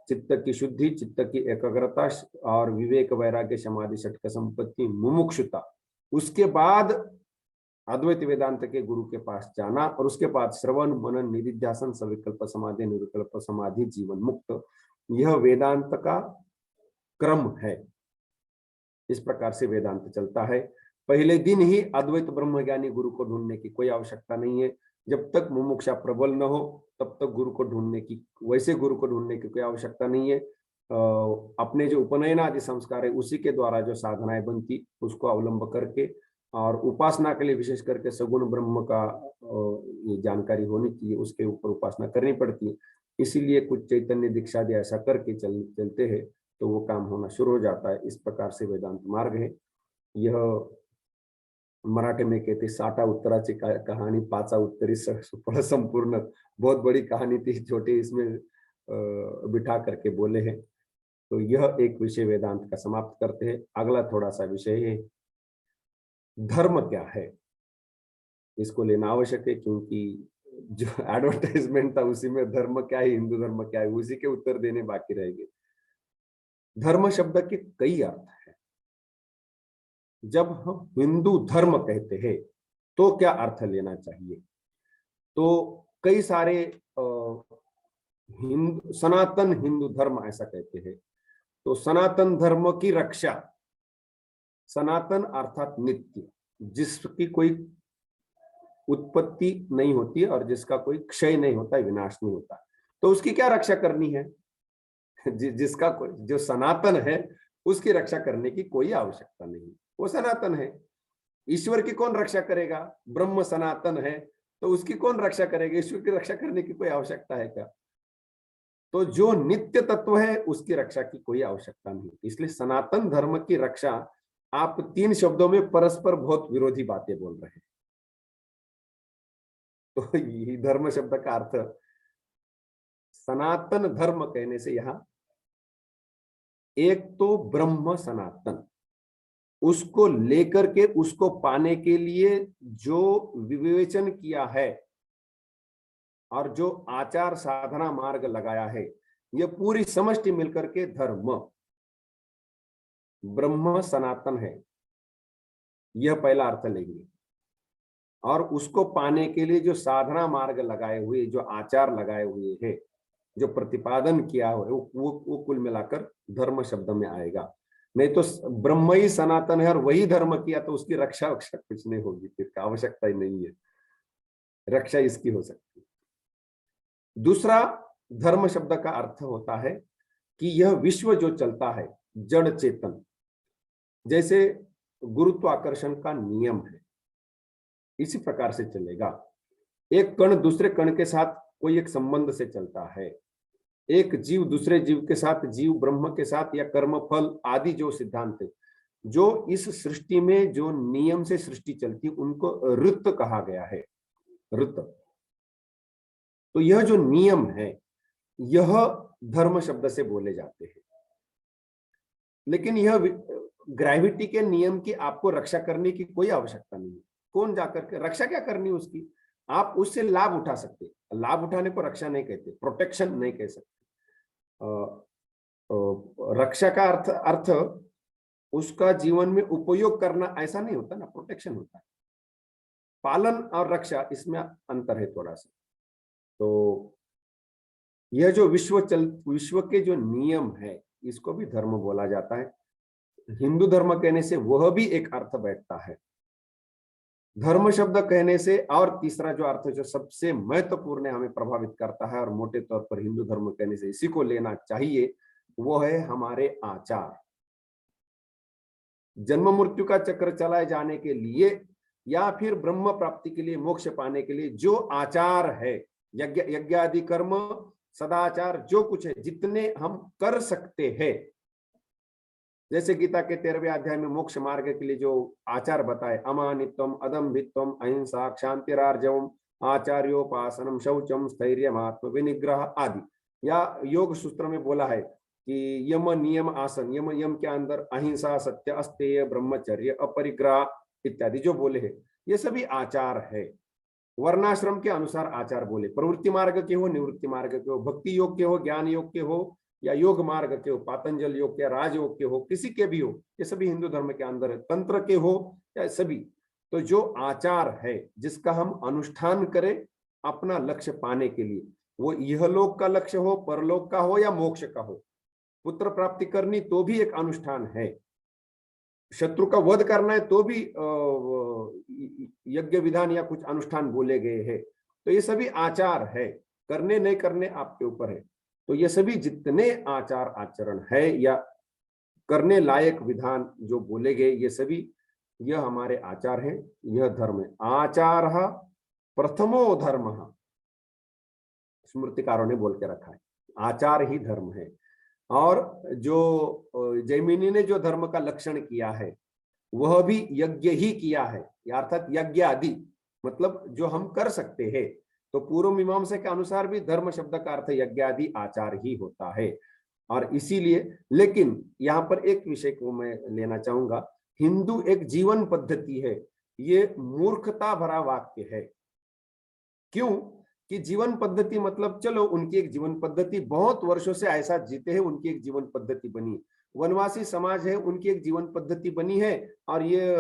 चित्त की शुद्धि, चित्त की एकाग्रता और विवेक वैराग्य समाधि षटक संपत्ति मुमुक्षुता, उसके बाद अद्वैत वेदांत के गुरु के पास जाना, और उसके बाद श्रवण मनन निधिध्यासन सविकल्प समाधि निर्विकल्प समाधि जीवन मुक्त, यह वेदांत का क्रम है। इस प्रकार से वेदांत चलता है। पहले दिन ही अद्वैत ब्रह्मज्ञानी गुरु को ढूंढने की कोई आवश्यकता नहीं है। जब तक मुमुक्षा प्रबल न हो तब तक गुरु को ढूंढने की, वैसे गुरु को ढूंढने की कोई आवश्यकता नहीं है। अपने जो उपनयन आदि संस्कार है उसी के द्वारा जो साधनाएं बनती उसको अवलंब करके, और उपासना के लिए विशेष करके सगुण ब्रह्म का ये जानकारी होनी चाहिए, उसके ऊपर उपासना करनी पड़ती है। इसीलिए कुछ चैतन्य दीक्षा आदि ऐसा करके चलते हैं तो वो काम होना शुरू हो जाता है। इस प्रकार से वेदांत मार्ग है। यह मराठी में कहते साठा उत्तराची कहानी, पाचा उत्तरी फळ संपूर्ण, बहुत बड़ी कहानी थी, छोटी इसमें बिठा करके बोले हैं। तो यह एक विषय वेदांत का समाप्त करते हैं। अगला थोड़ा सा विषय है धर्म क्या है। इसको लेना आवश्यक है क्योंकि जो एडवर्टाइजमेंट था उसी में धर्म क्या है, हिंदू धर्म क्या है, उसी के उत्तर देने बाकी रहेंगे। धर्म शब्द के कई अर्थ हैं। जब हम हिंदू धर्म कहते हैं तो क्या अर्थ लेना चाहिए, तो कई सारे सनातन हिंदू धर्म ऐसा कहते हैं। तो सनातन धर्म की रक्षा, सनातन अर्थात नित्य, जिसकी कोई उत्पत्ति नहीं होती है और जिसका कोई क्षय नहीं होता है, विनाश नहीं होता, तो उसकी क्या रक्षा करनी है। जिसका कोई जो सनातन है उसकी रक्षा करने की कोई आवश्यकता नहीं, वो सनातन है। ईश्वर की कौन रक्षा करेगा, ब्रह्म सनातन है तो उसकी कौन रक्षा करेगा, ईश्वर की रक्षा करने की कोई आवश्यकता है क्या। तो जो नित्य तत्व है उसकी रक्षा की कोई आवश्यकता नहीं। इसलिए सनातन धर्म की रक्षा, आप तीन शब्दों में परस्पर बहुत विरोधी बातें बोल रहे हैं। तो ये धर्म शब्द का अर्थ, सनातन धर्म कहने से यहां एक तो ब्रह्म सनातन, उसको लेकर के उसको पाने के लिए जो विवेचन किया है और जो आचार साधना मार्ग लगाया है, यह पूरी समष्टि मिलकर के धर्म ब्रह्म सनातन है, यह पहला अर्थ लेंगे। और उसको पाने के लिए जो साधना मार्ग लगाए हुए, जो आचार लगाए हुए हैं, जो प्रतिपादन किया हुआ है, वो कुल मिलाकर धर्म शब्द में आएगा। नहीं तो ब्रह्म ही सनातन है और वही धर्म किया तो उसकी रक्षा वक्षा कुछ नहीं होगी, फिर आवश्यकता ही नहीं है, रक्षा इसकी हो सकती है। दूसरा, धर्म शब्द का अर्थ होता है कि यह विश्व जो चलता है जड़ चेतन, जैसे गुरुत्वाकर्षण का नियम है, इसी प्रकार से चलेगा। एक कण दूसरे कण के साथ कोई एक संबंध से चलता है, एक जीव दूसरे जीव के साथ, जीव ब्रह्म के साथ, या कर्म फल आदि जो सिद्धांत है, जो इस सृष्टि में जो नियम से सृष्टि चलती है, उनको ऋत कहा गया है। ऋत, तो यह जो नियम है यह धर्म शब्द से बोले जाते हैं। लेकिन यह ग्रेविटी के नियम की आपको रक्षा करने की कोई आवश्यकता नहीं है। कौन जाकर के रक्षा क्या करनी उसकी, आप उससे लाभ उठा सकते, लाभ उठाने को रक्षा नहीं कहते, प्रोटेक्शन नहीं कह सकते। रक्षा का अर्थ उसका जीवन में उपयोग करना ऐसा नहीं होता ना, प्रोटेक्शन होता है। पालन और रक्षा इसमें अंतर है थोड़ा सा। तो यह जो विश्व के जो नियम है इसको भी धर्म बोला जाता है। हिंदू धर्म कहने से वह भी एक अर्थ बैठता है। धर्म शब्द कहने से और तीसरा जो अर्थ जो सबसे महत्वपूर्ण हमें प्रभावित करता है और मोटे तौर पर हिंदू धर्म कहने से इसी को लेना चाहिए, वो है हमारे आचार। जन्म मृत्यु का चक्र चलाए जाने के लिए या फिर ब्रह्म प्राप्ति के लिए, मोक्ष पाने के लिए जो आचार है, यज्ञ आदि कर्म, सदाचार, जो कुछ है, जितने हम कर सकते हैं, जैसे गीता के 13वें अध्याय में मोक्ष मार्ग के लिए जो आचार बताए, अमानित्वम, अदम्भित्वम, अहिंसा, क्षांतिरार्जवम, आचार्योपासनम, शौचम, स्थैर्यम, आत्म विनिग्रह आदि, या योग सूत्र में बोला है कि यम नियम आसन, यम के अंदर अहिंसा, सत्य, अस्तेय, ब्रह्मचर्य, अपरिग्रह इत्यादि जो बोले हैं, ये सभी आचार है। वर्णाश्रम के अनुसार आचार बोले, प्रवृत्ति मार्ग के हो, निवृत्ति मार्ग के हो, भक्ति योग के हो, ज्ञान योग के हो, या योग मार्ग के हो, पातंजल योग के, राजयोग के हो, किसी के भी हो, ये सभी हिंदू धर्म के अंदर है। तंत्र के हो या सभी, तो जो आचार है जिसका हम अनुष्ठान करें अपना लक्ष्य पाने के लिए, वो इहलोक का लक्ष्य हो, परलोक का हो या मोक्ष का हो, पुत्र प्राप्ति करनी तो भी एक अनुष्ठान है, शत्रु का वध करना है तो भी यज्ञ विधान या कुछ अनुष्ठान बोले गए हैं। तो ये सभी आचार है, करने नहीं करने आपके ऊपर है। तो ये सभी जितने आचार आचरण है या करने लायक विधान जो बोले गए, ये सभी, यह हमारे आचार है, यह धर्म है। आचार प्रथमो धर्म, स्मृतिकारों ने बोल के रखा है, आचार ही धर्म है। और जो जैमिनी ने जो धर्म का लक्षण किया है वह भी यज्ञ ही किया है, अर्थात यज्ञ आदि, मतलब जो हम कर सकते हैं। तो पूर्व मीमांसा के अनुसार भी धर्म शब्द का अर्थ यज्ञ आदि आचार ही होता है। और इसीलिए, लेकिन यहाँ पर एक विषय को मैं लेना चाहूंगा, हिंदू एक जीवन पद्धति है, ये मूर्खता भरा वाक्य है। क्यों कि जीवन पद्धति मतलब, चलो उनकी एक जीवन पद्धति, बहुत वर्षों से ऐसा जीते हैं, उनकी एक जीवन पद्धति बनी। वनवासी समाज है, उनकी एक जीवन पद्धति बनी है, और ये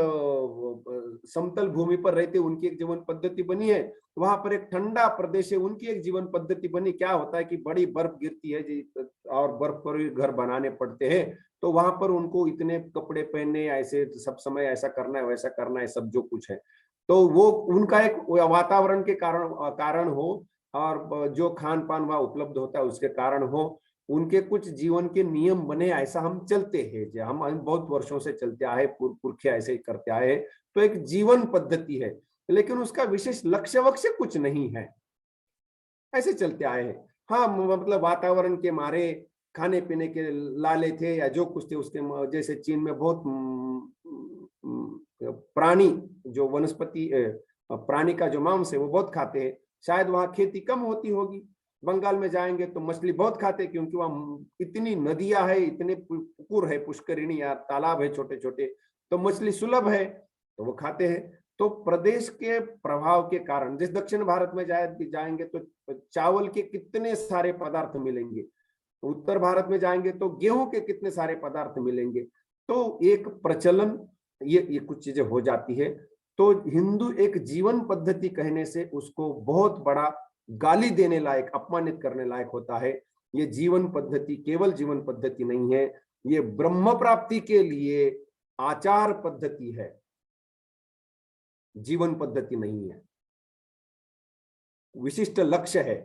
समतल भूमि पर रहते उनकी एक जीवन पद्धति बनी है। वहां पर एक ठंडा प्रदेश है, उनकी एक जीवन पद्धति बनी। क्या होता है कि बड़ी बर्फ गिरती है और बर्फ पर घर बनाने पड़ते हैं, तो वहां पर उनको इतने कपड़े पहनने, ऐसे सब समय ऐसा करना है, वैसा करना है, सब जो कुछ है। तो वो उनका एक वातावरण के कारण हो, और जो खान पान वहां उपलब्ध होता है उसके कारण हो, उनके कुछ जीवन के नियम बने, ऐसा हम चलते हैं, जो हम बहुत वर्षों से चलते आए, पुरखे ऐसे ही करते आए। तो एक जीवन पद्धति है, लेकिन उसका विशेष लक्ष्य वक्ष्य कुछ नहीं है, ऐसे चलते आए हैं। हाँ, मतलब वातावरण के मारे, खाने पीने के लाले थे या जो कुछ थे उसके, जैसे चीन में बहुत प्राणी, जो वनस्पति प्राणी का जो मांस है वो बहुत खाते हैं, शायद वहां खेती कम होती होगी। बंगाल में जाएंगे तो मछली बहुत खाते, क्योंकि वहां इतनी नदियां है, इतने पुकुर है, पुष्करिणी या तालाब है छोटे छोटे, तो मछली सुलभ है तो वो खाते हैं। तो प्रदेश के प्रभाव के कारण, जिस दक्षिण भारत में जाएंगे तो चावल के कितने सारे पदार्थ मिलेंगे, उत्तर भारत में जाएंगे तो गेहूं के कितने सारे पदार्थ मिलेंगे। तो एक प्रचलन, ये कुछ चीजें हो जाती है। तो हिंदू एक जीवन पद्धति कहने से उसको बहुत बड़ा गाली देने लायक, अपमानित करने लायक होता है। ये जीवन पद्धति केवल जीवन पद्धति नहीं है, ये ब्रह्म प्राप्ति के लिए आचार पद्धति है, जीवन पद्धति नहीं है, विशिष्ट लक्ष्य है।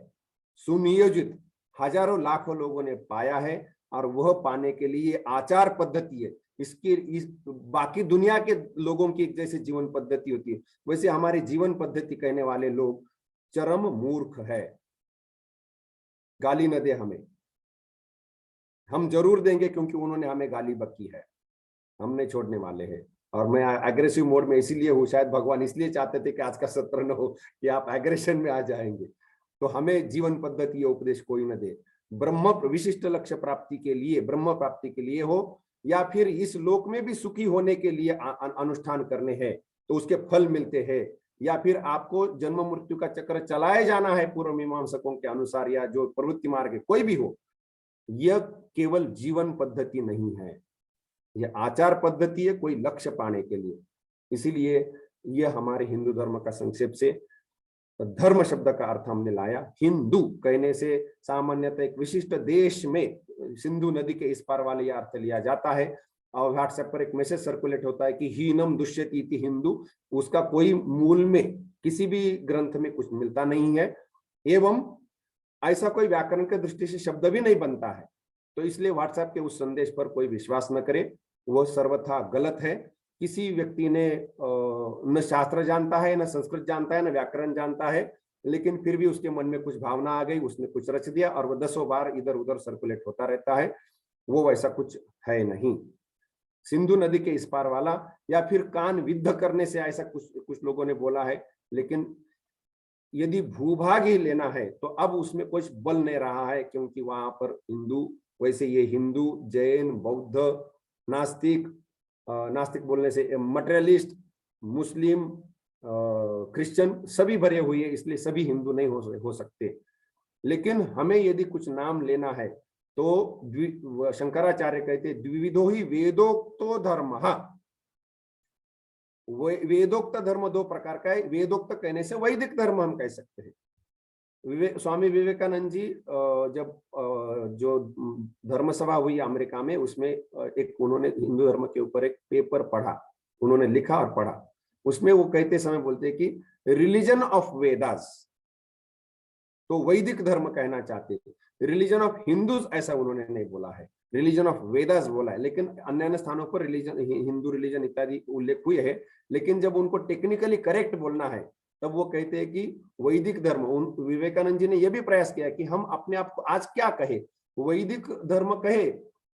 सुनियोजित हजारों लाखों लोगों ने पाया है, और वह पाने के लिए आचार पद्धति है। इस बाकी दुनिया के लोगों की जैसे जीवन पद्धति होती है, वैसे हमारी जीवन पद्धति कहने वाले लोग चरम मूर्ख है। गाली न दे हमें, हम जरूर देंगे, क्योंकि उन्होंने हमें गाली बकी है, हम नहीं छोड़ने वाले हैं। और मैं एग्रेसिव मोड में इसीलिए हूँ, शायद भगवान इसलिए चाहते थे कि आज का सत्र न हो कि आप एग्रेशन में आ जाएंगे। तो हमें जीवन पद्धति उपदेश कोई न दे। ब्रह्म विशिष्ट लक्ष्य प्राप्ति के लिए, ब्रह्म प्राप्ति के लिए हो, या फिर इस लोक में भी सुखी होने के लिए अनुष्ठान करने हैं तो उसके फल मिलते हैं, या फिर आपको जन्म मृत्यु का चक्र चलाए जाना है पूर्व मीमांसकों के अनुसार, या जो प्रवृत्ति मार्ग कोई भी हो, यह केवल जीवन पद्धति नहीं है, यह आचार पद्धति है कोई लक्ष्य पाने के लिए। इसीलिए यह हमारे हिंदू धर्म का संक्षेप से धर्म शब्द का अर्थ हमने लाया। हिंदू कहने से सामान्यतः एक विशिष्ट देश में सिंधु नदी के इस पार वाले यह अर्थ लिया जाता है। और व्हाट्सएप पर एक मैसेज सर्कुलेट होता है कि हीनम दुष्यति इति हिंदू, उसका कोई मूल में किसी भी ग्रंथ में कुछ मिलता नहीं है, एवं ऐसा कोई व्याकरण के दृष्टि से शब्द भी नहीं बनता है। तो इसलिए व्हाट्सएप के उस संदेश पर कोई विश्वास न करे, वो सर्वथा गलत है। किसी व्यक्ति ने न शास्त्र जानता है, न संस्कृत जानता है, न व्याकरण जानता है, लेकिन फिर भी उसके मन में कुछ भावना आ गई, उसने कुछ रच दिया और वो 10 बार इधर उधर सर्कुलेट होता रहता है। वो वैसा कुछ है नहीं। सिंधु नदी के इस पार वाला, या फिर कान विद्ध करने से ऐसा कुछ लोगों ने बोला है, लेकिन यदि भूभाग ही लेना है तो अब उसमें कुछ बल नहीं रहा है, क्योंकि वहां पर हिंदू, वैसे ये हिंदू, जैन, बौद्ध, नास्तिक, नास्तिक बोलने से मटेरियलिस्ट, मुस्लिम, क्रिश्चियन सभी भरे हुए हैं, इसलिए सभी हिंदू नहीं हो सकते। लेकिन हमें यदि कुछ नाम लेना है तो शंकराचार्य कहते द्विविधो ही वेदोक्तो धर्म। वेदोक्त धर्म 2 प्रकार का है। वेदोक्त कहने से वैदिक धर्म हम कह सकते हैं। स्वामी विवेकानंद जी जब जो धर्म सभा हुई अमेरिका में, उसमें एक उन्होंने हिंदू धर्म के ऊपर एक पेपर पढ़ा, उन्होंने लिखा और पढ़ा। उसमें वो कहते समय बोलते हैं कि रिलीजन ऑफ वेदास, तो वैदिक धर्म कहना चाहते थे। रिलीजन ऑफ हिंदूज ऐसा उन्होंने नहीं बोला है, रिलीजन ऑफ वेदास बोला है। लेकिन अन्य स्थानों पर रिलीजन, हिंदू रिलीजन इत्यादि उल्लेख हुए हैं, लेकिन जब उनको टेक्निकली करेक्ट बोलना है तब वो कहते हैं कि वैदिक धर्म। विवेकानंद जी ने यह भी प्रयास किया कि हम अपने आप को आज क्या कहे, वैदिक धर्म कहे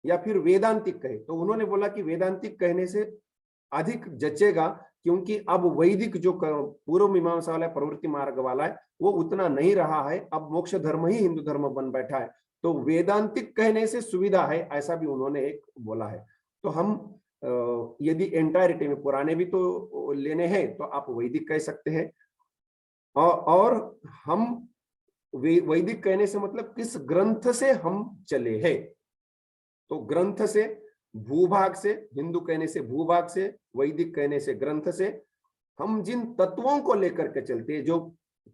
या फिर वेदांतिक कहे। तो उन्होंने बोला कि वेदांतिक कहने से अधिक जचेगा, क्योंकि अब वैदिक जो पूर्व मीमांसा वाला प्रवृत्ति मार्ग वाला है वो उतना नहीं रहा है, अब मोक्ष धर्म ही हिंदू धर्म बन बैठा है, तो वेदांतिक कहने से सुविधा है, ऐसा भी उन्होंने एक बोला है। तो हम यदि एंटायरिटी में पुराने भी तो लेने हैं तो आप वैदिक कह सकते हैं। और हम वैदिक कहने से मतलब किस ग्रंथ से हम चले हैं, तो ग्रंथ से, भूभाग से, हिंदू कहने से भूभाग से, वैदिक कहने से ग्रंथ से, हम जिन तत्वों को लेकर के चलते हैं जो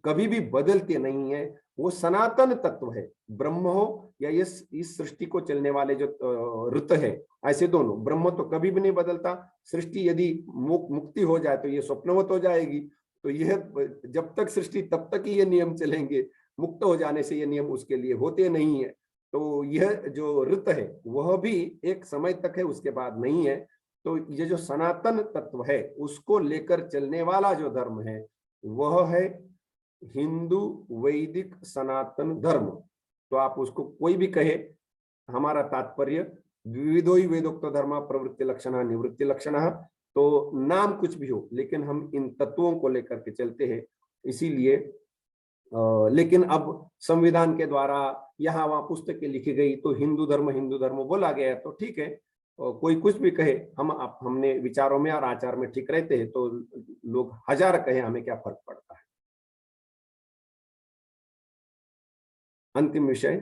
कभी भी बदलते नहीं है, वो सनातन तत्व है। ब्रह्म हो या इस सृष्टि को चलने वाले जो ऋत है, ऐसे दोनों। ब्रह्म तो कभी भी नहीं बदलता, सृष्टि यदि मुक्ति हो जाए तो ये स्वप्नवत हो जाएगी, तो यह जब तक सृष्टि तब तक ही ये नियम चलेंगे, मुक्त हो जाने से ये नियम उसके लिए होते नहीं है। तो यह जो ऋत है वह भी एक समय तक है, उसके बाद नहीं है। तो ये जो सनातन तत्व है उसको लेकर चलने वाला जो धर्म है वह है हिंदू वैदिक सनातन धर्म। तो आप उसको कोई भी कहे, हमारा तात्पर्य द्विविधो ही वेदोक्त धर्म प्रवृत्ति लक्षण निवृत्ति लक्षण, तो नाम कुछ भी हो, लेकिन हम इन तत्वों को लेकर के चलते हैं। इसीलिए लेकिन अब संविधान के द्वारा यहाँ वहां पुस्तकें लिखी गई तो हिंदू धर्म बोला गया, तो ठीक है, कोई कुछ भी कहे, हमने विचारों में और आचार में ठीक रहते हैं, तो लोग 1000 कहे, हमें क्या फर्क पड़ता है। अंतिम विषय,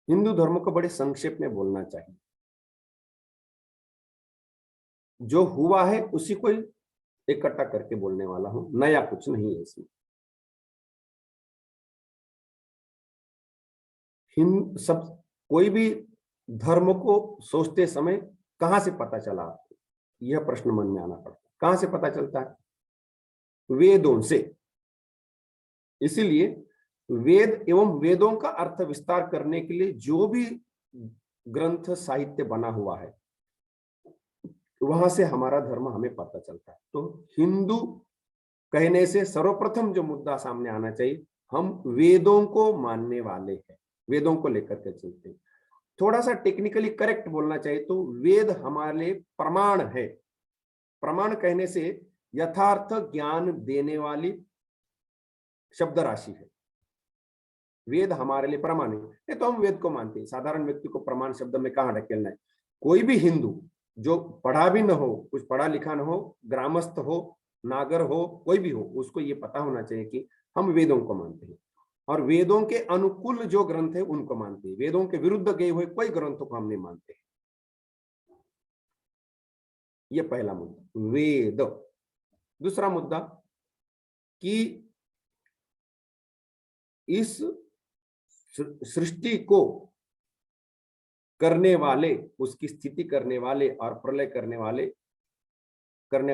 हिंदू धर्म को बड़े संक्षेप में बोलना चाहिए। जो हुआ है उसी को इकट्ठा करके बोलने वाला हूं, नया कुछ नहीं है इसमें। सब कोई भी धर्म को सोचते समय कहां से पता चला आपको, यह प्रश्न मन में आना पड़ता है। कहां से पता चलता है? वेदों से। इसीलिए वेद एवं वेदों का अर्थ विस्तार करने के लिए जो भी ग्रंथ साहित्य बना हुआ है, वहां से हमारा धर्म हमें पता चलता है। तो हिंदू कहने से सर्वप्रथम जो मुद्दा सामने आना चाहिए, हम वेदों को मानने वाले हैं, वेदों को लेकर के चलते हैं। थोड़ा सा टेक्निकली करेक्ट बोलना चाहिए तो वेद हमारे लिए प्रमाण है। प्रमाण कहने से यथार्थ ज्ञान देने वाली शब्द राशि है। वेद हमारे लिए प्रमाण है, नहीं तो हम वेद को मानते हैं। साधारण व्यक्ति को प्रमाण शब्द में कहां ढकेलना है। कोई भी हिंदू जो पढ़ा भी न हो, कुछ पढ़ा लिखा न हो, ग्रामस्थ हो, नागर हो, कोई भी हो, उसको ये पता होना चाहिए कि हम वेदों को मानते हैं और वेदों के अनुकूल जो ग्रंथ है उनको मानते हैं। वेदों के विरुद्ध गए हुए कोई ग्रंथों को हम नहीं मानते। ये पहला मुद्दा वेद। दूसरा मुद्दा कि इस सृष्टि को करने वाले, उसकी स्थिति करने वाले और प्रलय करने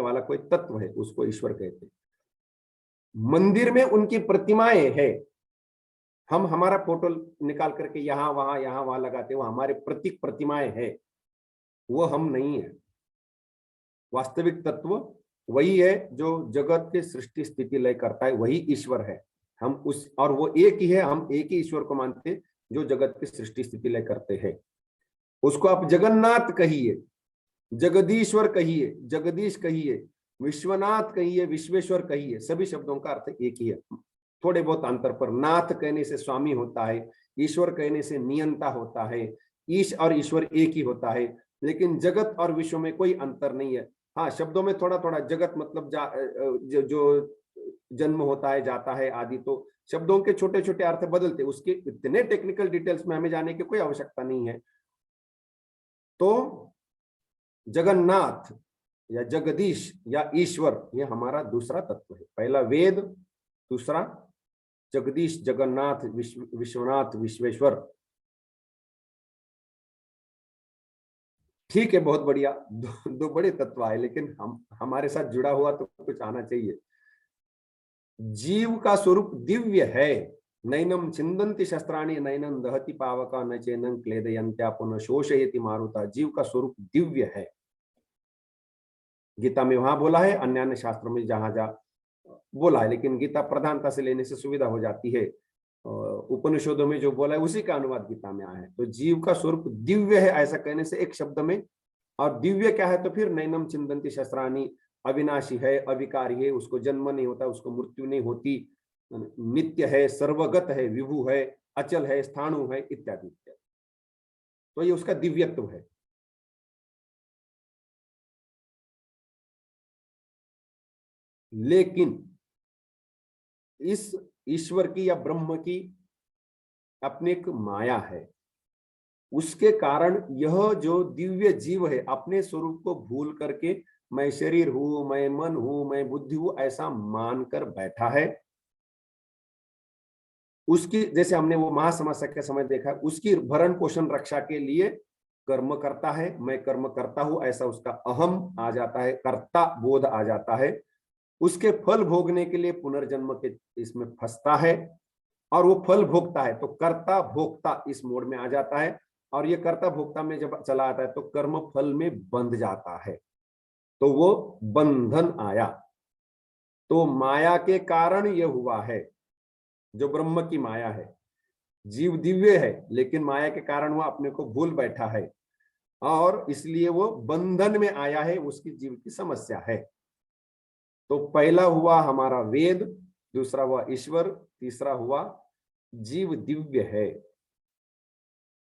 वाला कोई तत्व है, उसको ईश्वर कहते हैं। मंदिर में उनकी प्रतिमाएं है, हम हमारा फोटो निकाल करके यहां वहां लगाते हैं, वो हमारे प्रतीक प्रतिमाएं है, वो हम नहीं है। वास्तविक तत्व वही है जो जगत के सृष्टि स्थिति लय करता है, वही ईश्वर है। हम उस, और वो एक ही है, हम एक ही ईश्वर को मानते हैं जो जगत की सृष्टि स्थिति लय करते हैं। उसको आप जगन्नाथ कहिए, जगदीश्वर कहिए, जगदीश कहिए, विश्वनाथ कहिए, विश्वेश्वर कहिए, सभी शब्दों का अर्थ एक ही है। थोड़े बहुत अंतर पर, नाथ कहने से स्वामी होता है, ईश्वर कहने से नियंता होता है, ईश और ईश्वर एक ही होता है, लेकिन जगत और विश्व में कोई अंतर नहीं है। हाँ, शब्दों में थोड़ा थोड़ा, जगत मतलब जो जन्म होता है, जाता है आदि, तो शब्दों के छोटे छोटे अर्थ बदलते, उसके इतने टेक्निकल डिटेल्स में हमें जाने की कोई आवश्यकता नहीं है। तो जगन्नाथ या जगदीश या ईश्वर, ये हमारा दूसरा तत्व है। पहला वेद, दूसरा जगदीश, जगन्नाथ, विश्वनाथ, विश्वेश्वर। ठीक है, बहुत बढ़िया, दो बड़े तत्व आए, लेकिन हम हमारे साथ जुड़ा हुआ तो कुछ आना चाहिए। जीव का स्वरूप दिव्य है। नैनम छिंदंती शस्त्राणि नैनम दहति पावका न चैनम क्लेदयन्त्या पुनः शोषयति मारुता। जीव का स्वरूप दिव्य है। गीता में वहां बोला है, अन्य अन्य शास्त्रों में जहां जहां बोला है, लेकिन गीता प्रधानता से लेने से सुविधा हो जाती है। उपनिषदों में जो बोला है उसी का अनुवाद गीता में आया है। तो जीव का स्वरूप दिव्य है, ऐसा कहने से एक शब्द में, और दिव्य क्या है तो फिर नैनम चिंदंती शस्त्राणी, अविनाशी है, अविकारी है, उसको जन्म नहीं होता, उसको मृत्यु नहीं होती, नित्य है, सर्वगत है, विभु है, अचल है, स्थाणु है, इत्यादि इत्यादि। तो ये उसका दिव्यत्व है। लेकिन इस ईश्वर की या ब्रह्म की अपनी एक माया है। उसके कारण यह जो दिव्य जीव है, अपने स्वरूप को भूल करके मैं शरीर हूं, मैं मन हूं, मैं बुद्धि हूं, ऐसा मानकर बैठा है। उसकी, जैसे हमने वो महासमस्या के समय देखा, उसकी भरण पोषण रक्षा के लिए कर्म करता है, मैं कर्म करता हूं, ऐसा उसका अहम आ जाता है, कर्ता बोध आ जाता है। उसके फल भोगने के लिए पुनर्जन्म के इसमें फंसता है, और वो फल भोगता है, तो कर्ता भोक्ता इस मोड में आ जाता है। और ये कर्ता भोक्ता में जब चला आता है तो कर्म फल में बंध जाता है, तो वो बंधन आया। तो माया के कारण ये हुआ है, जो ब्रह्म की माया है। जीव दिव्य है, लेकिन माया के कारण वो अपने को भूल बैठा है, और इसलिए वो बंधन में आया है, उसकी जीव की समस्या है। तो पहला हुआ हमारा वेद, दूसरा हुआ ईश्वर, तीसरा हुआ जीव दिव्य है।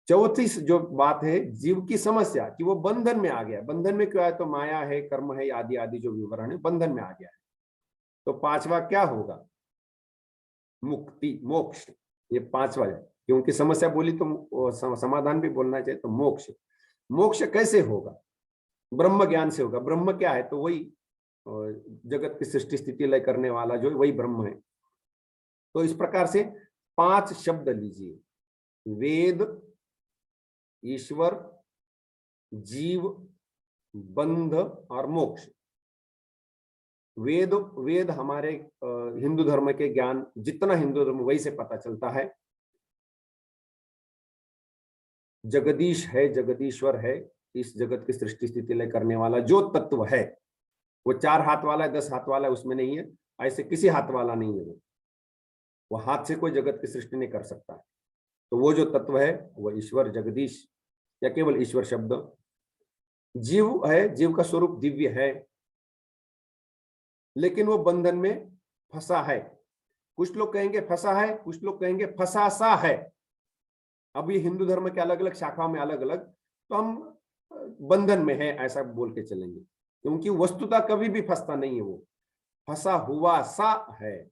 चौथी जो बात है, जीव की समस्या कि वो बंधन में आ गया। बंधन में क्यों आया, तो माया है, कर्म है, आदि आदि जो विवरण है, बंधन में आ गया है। तो पांचवा क्या होगा, मुक्ति, मोक्ष। ये पांचवा है, क्योंकि समस्या बोली तो समाधान भी बोलना चाहिए। तो मोक्ष, मोक्ष कैसे होगा, ब्रह्म ज्ञान से होगा। ब्रह्म क्या है, तो वही जगत की सृष्टि स्थिति लय करने वाला जो है, वही ब्रह्म है। तो इस प्रकार से 5 शब्द लीजिए, वेद, ईश्वर, जीव, बंध और मोक्ष। वेद वेद हमारे हिंदू धर्म के ज्ञान, जितना हिंदू धर्म वही से पता चलता है। जगदीश है, जगदीश्वर है, इस जगत की सृष्टि स्थिति लय करने वाला जो तत्व है, वो 4 हाथ वाला है, 10 हाथ वाला है, उसमें नहीं है। ऐसे किसी हाथ वाला नहीं है वो हाथ से कोई जगत की सृष्टि नहीं कर सकता। तो वो जो तत्व है वो ईश्वर, जगदीश, या केवल ईश्वर शब्द। जीव है, जीव का स्वरूप दिव्य है, लेकिन वो बंधन में फंसा है। कुछ लोग कहेंगे फंसा है, कुछ लोग कहेंगे फंसा सा है। अब ये हिंदू धर्म के अलग अलग शाखाओं में अलग अलग, तो हम बंधन में है ऐसा बोल के चलेंगे, क्योंकि वस्तुतः कभी भी फंसता नहीं है। वो फंसा हुआ सा है,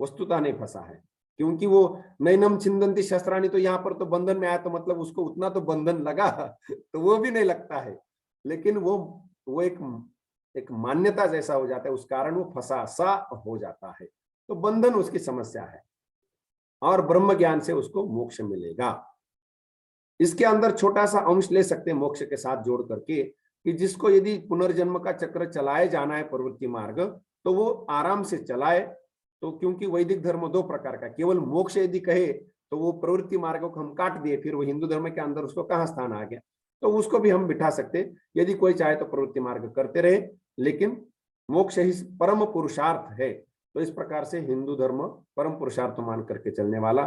वस्तुतः नहीं फंसा है। क्योंकि वो नैनम छिंदंती शस्त्राणी, तो यहाँ पर तो बंधन में आया, तो मतलब उसको उतना तो बंधन लगा तो वो भी नहीं लगता है। लेकिन वो एक मान्यता जैसा हो जाता है, उस कारण वो फंसा सा हो जाता है। तो बंधन उसकी समस्या है, और ब्रह्म ज्ञान से उसको मोक्ष मिलेगा। इसके अंदर छोटा सा अंश ले सकते हैं मोक्ष के साथ जोड़ करके, कि जिसको यदि पुनर्जन्म का चक्र चलाए जाना है प्रवृत्ति मार्ग, तो वो आराम से चलाए। तो क्योंकि वैदिक धर्म 2 प्रकार का, केवल मोक्ष यदि कहे तो वो प्रवृत्ति मार्ग को हम काट दिए, फिर वो हिंदू धर्म के अंदर उसको कहाँ स्थान आ गया। तो उसको भी हम बिठा सकते, यदि कोई चाहे तो प्रवृत्ति मार्ग करते रहे, लेकिन मोक्ष ही परम पुरुषार्थ है। तो इस प्रकार से हिंदू धर्म परम पुरुषार्थ मान करके चलने वाला,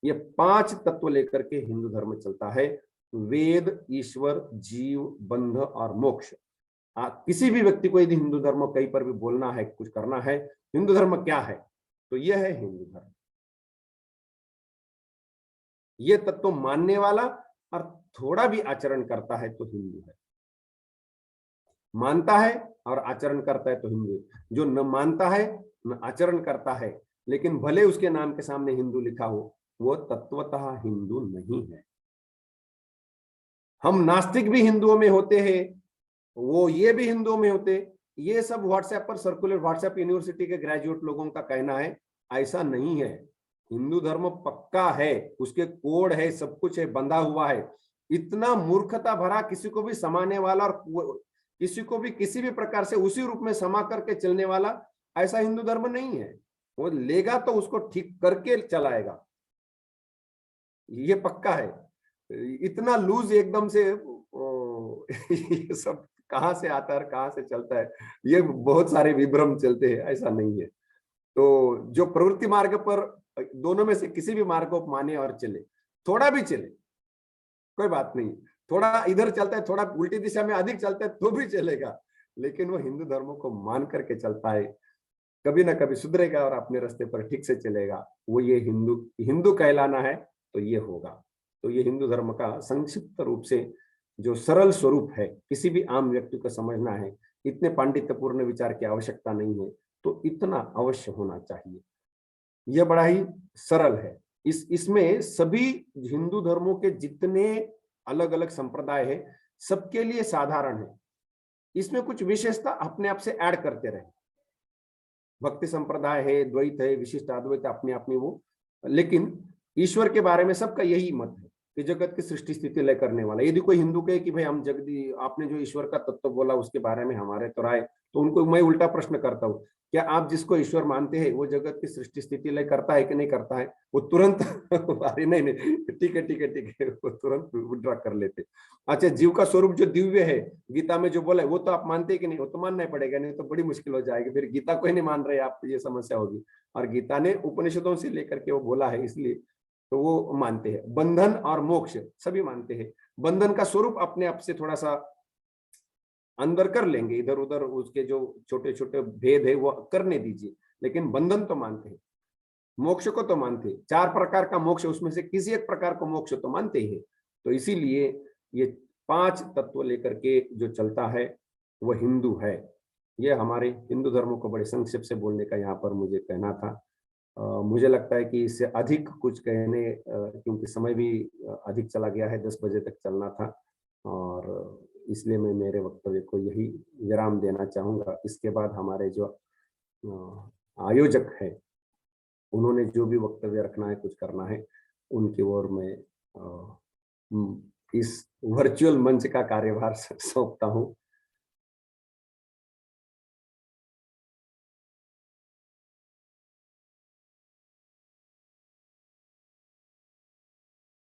ये 5 तत्व लेकर के हिंदू धर्म चलता है। वेद, ईश्वर, जीव, बंध और मोक्ष। किसी भी व्यक्ति को यदि हिंदू धर्म कहीं पर भी बोलना है, कुछ करना है, हिंदू धर्म क्या है, तो यह है हिंदू धर्म। ये तत्व मानने वाला और थोड़ा भी आचरण करता है तो हिंदू है। मानता है और आचरण करता है तो हिंदू है। जो न मानता है न आचरण करता है, लेकिन भले उसके नाम के सामने हिंदू लिखा हो, वो तत्वतः हिंदू नहीं है। हम नास्तिक भी हिंदुओं में होते हैं, वो ये भी हिंदुओं में होते। ये सब व्हाट्सएप पर सर्कुलर, व्हाट्सएप यूनिवर्सिटी के ग्रेजुएट लोगों का कहना है, ऐसा नहीं है। हिंदू धर्म पक्का है, उसके कोड है, सब कुछ है, बंधा हुआ है। इतना मूर्खता भरा, किसी को भी समाने वाला और किसी को भी किसी भी प्रकार से उसी रूप में समा करके चलने वाला, ऐसा हिंदू धर्म नहीं है। वो लेगा तो उसको ठीक करके चलाएगा, ये पक्का है। इतना लूज एकदम से ये सब कहां से आता है, कहां से चलता है, ये बहुत सारे विभ्रम चलते हैं, ऐसा नहीं है। तो जो प्रवृत्ति मार्ग पर, दोनों में से किसी भी मार्ग को माने और चले, थोड़ा भी चले कोई बात नहीं, थोड़ा इधर चलता है, थोड़ा उल्टी दिशा में अधिक चलता है तो भी चलेगा, लेकिन वो हिंदू धर्म को मान करके चलता है, कभी ना कभी सुधरेगा और अपने रास्ते पर ठीक से चलेगा। वो ये हिंदू हिंदू कहलाना है तो ये होगा। तो ये हिंदू धर्म का संक्षिप्त रूप से जो सरल स्वरूप है, किसी भी आम व्यक्ति को समझना है, इतने पांडित्यपूर्ण विचार की आवश्यकता नहीं है, तो इतना अवश्य होना चाहिए। यह बड़ा ही सरल है। इसमें सभी हिंदू धर्मों के जितने अलग अलग संप्रदाय है, सबके लिए साधारण है। इसमें कुछ विशेषता अपने आप से ऐड करते रहे। भक्ति संप्रदाय है, द्वैत है, विशिष्ट अद्वैत अपनी अपनी वो, लेकिन ईश्वर के बारे में सबका यही मत है कि जगत की सृष्टि स्थिति लय करने वाला। यदि कोई हिंदू कहे कि भाई हम जगदी, आपने जो ईश्वर का तत्व बोला उसके बारे में हमारे तो राय, तो उनको मैं उल्टा प्रश्न करता हूँ, क्या आप जिसको ईश्वर मानते हैं वो जगत की सृष्टि स्थिति लय करता है कि नहीं करता है? वो तुरंत अरे नहीं नहीं, ठीक है ठीक है ठीक है, वो तुरंत विड्रॉ कर लेते। अच्छा, जीव का स्वरूप जो दिव्य है, गीता में जो बोला है, वो तो आप मानते हैं कि नहीं? वो तो मानना ही पड़ेगा, नहीं तो बड़ी मुश्किल हो जाएगी, फिर गीता को ही नहीं मान रहे आप, ये समस्या होगी। और गीता ने उपनिषदों से लेकर के वो बोला है, इसलिए तो वो मानते हैं। बंधन और मोक्ष सभी मानते हैं। बंधन का स्वरूप अपने आप से थोड़ा सा अंदर कर लेंगे, इधर उधर उसके जो छोटे छोटे भेद है वो करने दीजिए, लेकिन बंधन तो मानते हैं। मोक्ष को तो मानते हैं, 4 प्रकार का मोक्ष, उसमें से किसी एक प्रकार को मोक्ष तो मानते ही हैं। तो इसीलिए ये 5 तत्व लेकर के जो चलता है वो हिंदू है। ये हमारे हिंदू धर्म को बड़े संक्षेप से बोलने का यहाँ पर मुझे कहना था। मुझे लगता है कि इससे अधिक कुछ कहने, क्योंकि समय भी अधिक चला गया है, 10 बजे तक चलना था, और इसलिए मैं मेरे वक्तव्य को यही विराम देना चाहूंगा। इसके बाद हमारे जो आयोजक है, उन्होंने जो भी वक्तव्य रखना है, कुछ करना है, उनकी ओर मैं इस वर्चुअल मंच का कार्यभार सौंपता हूँ।